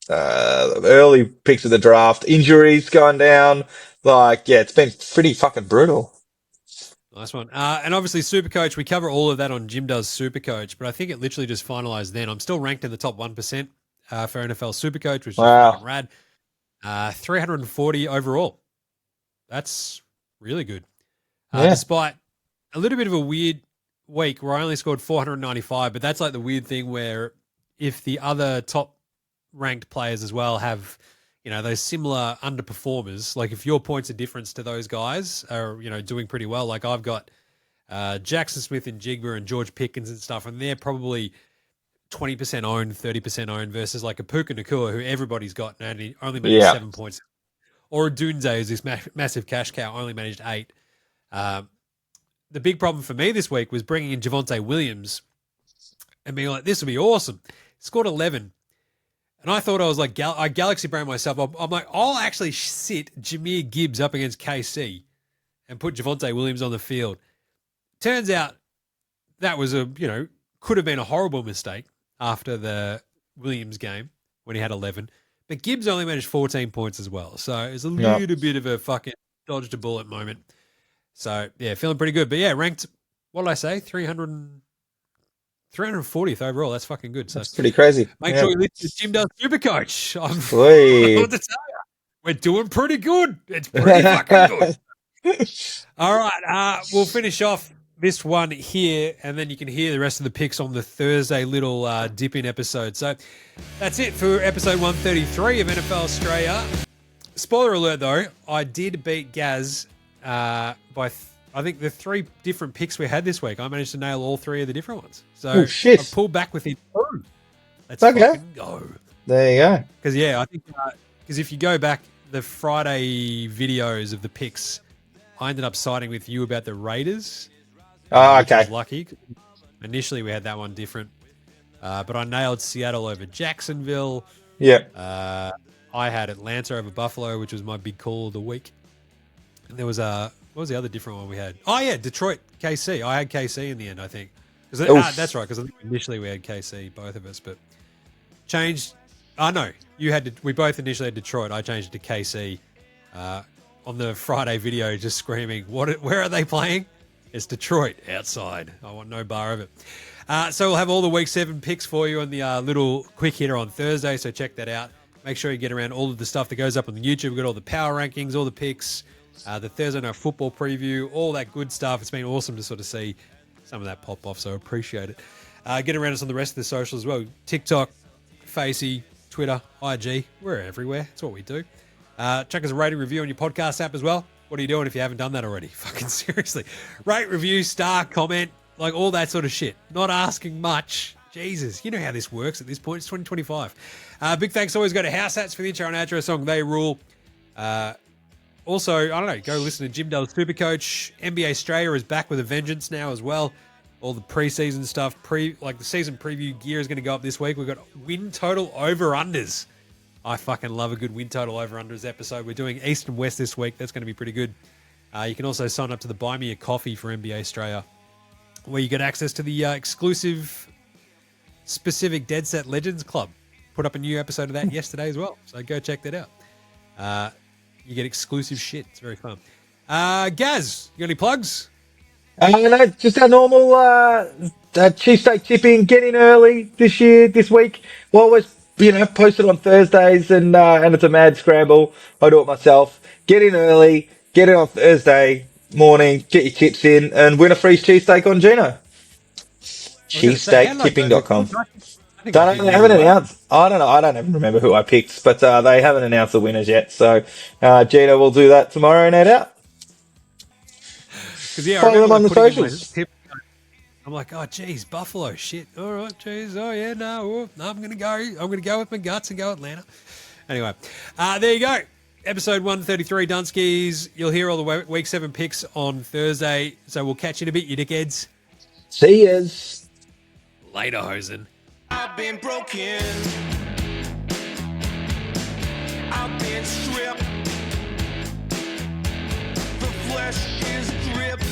early picks of the draft, injuries going down. Like yeah, it's been pretty fucking brutal. Nice one. And obviously Supercoach, we cover all of that on Jim Does Supercoach, but I think it literally just finalized then. I'm still ranked in the top 1% for NFL Supercoach, which is fucking Wow. rad. 340 overall. That's really good. Yeah. Despite a little bit of a weird week where I only scored 495, but that's like the weird thing where if the other top ranked players as well have, those similar underperformers, like if your points of difference to those guys are, doing pretty well, like I've got Jackson Smith and Jigba and George Pickens and stuff, and they're probably 20% owned, 30% owned versus like a Puka Nakua who everybody's got and only managed Yeah. 7 points. Or a Dunze is this massive cash cow, only managed 8. The big problem for me this week was bringing in Javonte Williams and being like, this would be awesome. Scored 11. And I thought I was like, I galaxy brain myself. I'm like, I'll actually sit Jahmyr Gibbs up against KC and put Javonte Williams on the field. Turns out that was could have been a horrible mistake after the Williams game when he had 11. But Gibbs only managed 14 points as well. So it was a little bit of a fucking dodged a bullet moment. So, yeah, feeling pretty good. But, yeah, ranked, what did I say? 340th overall. That's fucking good. So That's pretty crazy. make sure you listen to Jim Does Supercoach. I don't know what to tell you. We're doing pretty good. It's pretty fucking good. All right. We'll finish off this one here, and then you can hear the rest of the picks on the Thursday little dip-in episode. So that's it for episode 133 of NFL Straya. Spoiler alert, though, I did beat Gaz by, I think, the 3 different picks we had this week. I managed to nail all 3 of the different ones. So shit. I pulled back within 2. Let's Okay. fucking go. There you go. Because, yeah, I think because if you go back the Friday videos of the picks, I ended up siding with you about the Raiders. Oh, Which okay. was lucky. Initially, we had that one different. But I nailed Seattle over Jacksonville. Yeah. I had Atlanta over Buffalo, which was my big call of the week. And there was what was the other different one we had? Oh, yeah, Detroit, KC. I had KC in the end, I think. That's right, because I think initially we had KC, both of us, but changed. No, we both initially had Detroit. I changed it to KC on the Friday video, just screaming, where are they playing? It's Detroit, outside. I want no bar of it. So we'll have all the Week 7 picks for you on the little quick hitter on Thursday, so check that out. Make sure you get around all of the stuff that goes up on the YouTube. We've got all the power rankings, all the picks, the Thursday Night Football preview, all that good stuff. It's been awesome to sort of see some of that pop off, so I appreciate it. Get around us on the rest of the socials as well. TikTok, Facey, Twitter, IG. We're everywhere. That's what we do. Check us a rating review on your podcast app as well. What are you doing if you haven't done that already? Fucking seriously. Rate, review, star, comment, like all that sort of shit. Not asking much. Jesus, you know how this works at this point. It's 2025. Big thanks always go to House Hats for the intro and outro song, They Rule. Also, I don't know, go listen to Jim Does Supercoach. NBA Straya is back with a vengeance now as well. All the preseason stuff, like the season preview gear is going to go up this week. We've got win total over-unders. I fucking love a good win total over-unders episode. We're doing East and West this week. That's going to be pretty good. You can also sign up to the Buy Me a Coffee for NBA Straya, where you get access to the exclusive specific Dead Set Legends Club. Put up a new episode of that yesterday as well. So go check that out. You get exclusive shit. It's very fun. Gaz, you got any plugs? No, just our normal cheesesteak tipping. Get in early this week. We'll always, post it on Thursdays, and it's a mad scramble. I do it myself. Get in early. Get it on Thursday morning. Get your tips in and win a free cheesesteak on Gino. Cheesesteaktipping.com. They haven't announced. I don't know. I don't even remember who I picked, but they haven't announced the winners yet. So Gino will do that tomorrow, no doubt. Because yeah, Follow them on the socials. I'm like, oh, geez, Buffalo, shit. All right, geez. Oh, yeah, no, I'm going to go. I'm going to go with my guts and go Atlanta. Anyway, there you go. Episode 133, Dunskies. You'll hear all the Week 7 picks on Thursday. So we'll catch you in a bit, you dickheads. See yous. Later, Hosen. I've been broken. I've been stripped. The flesh is dripped.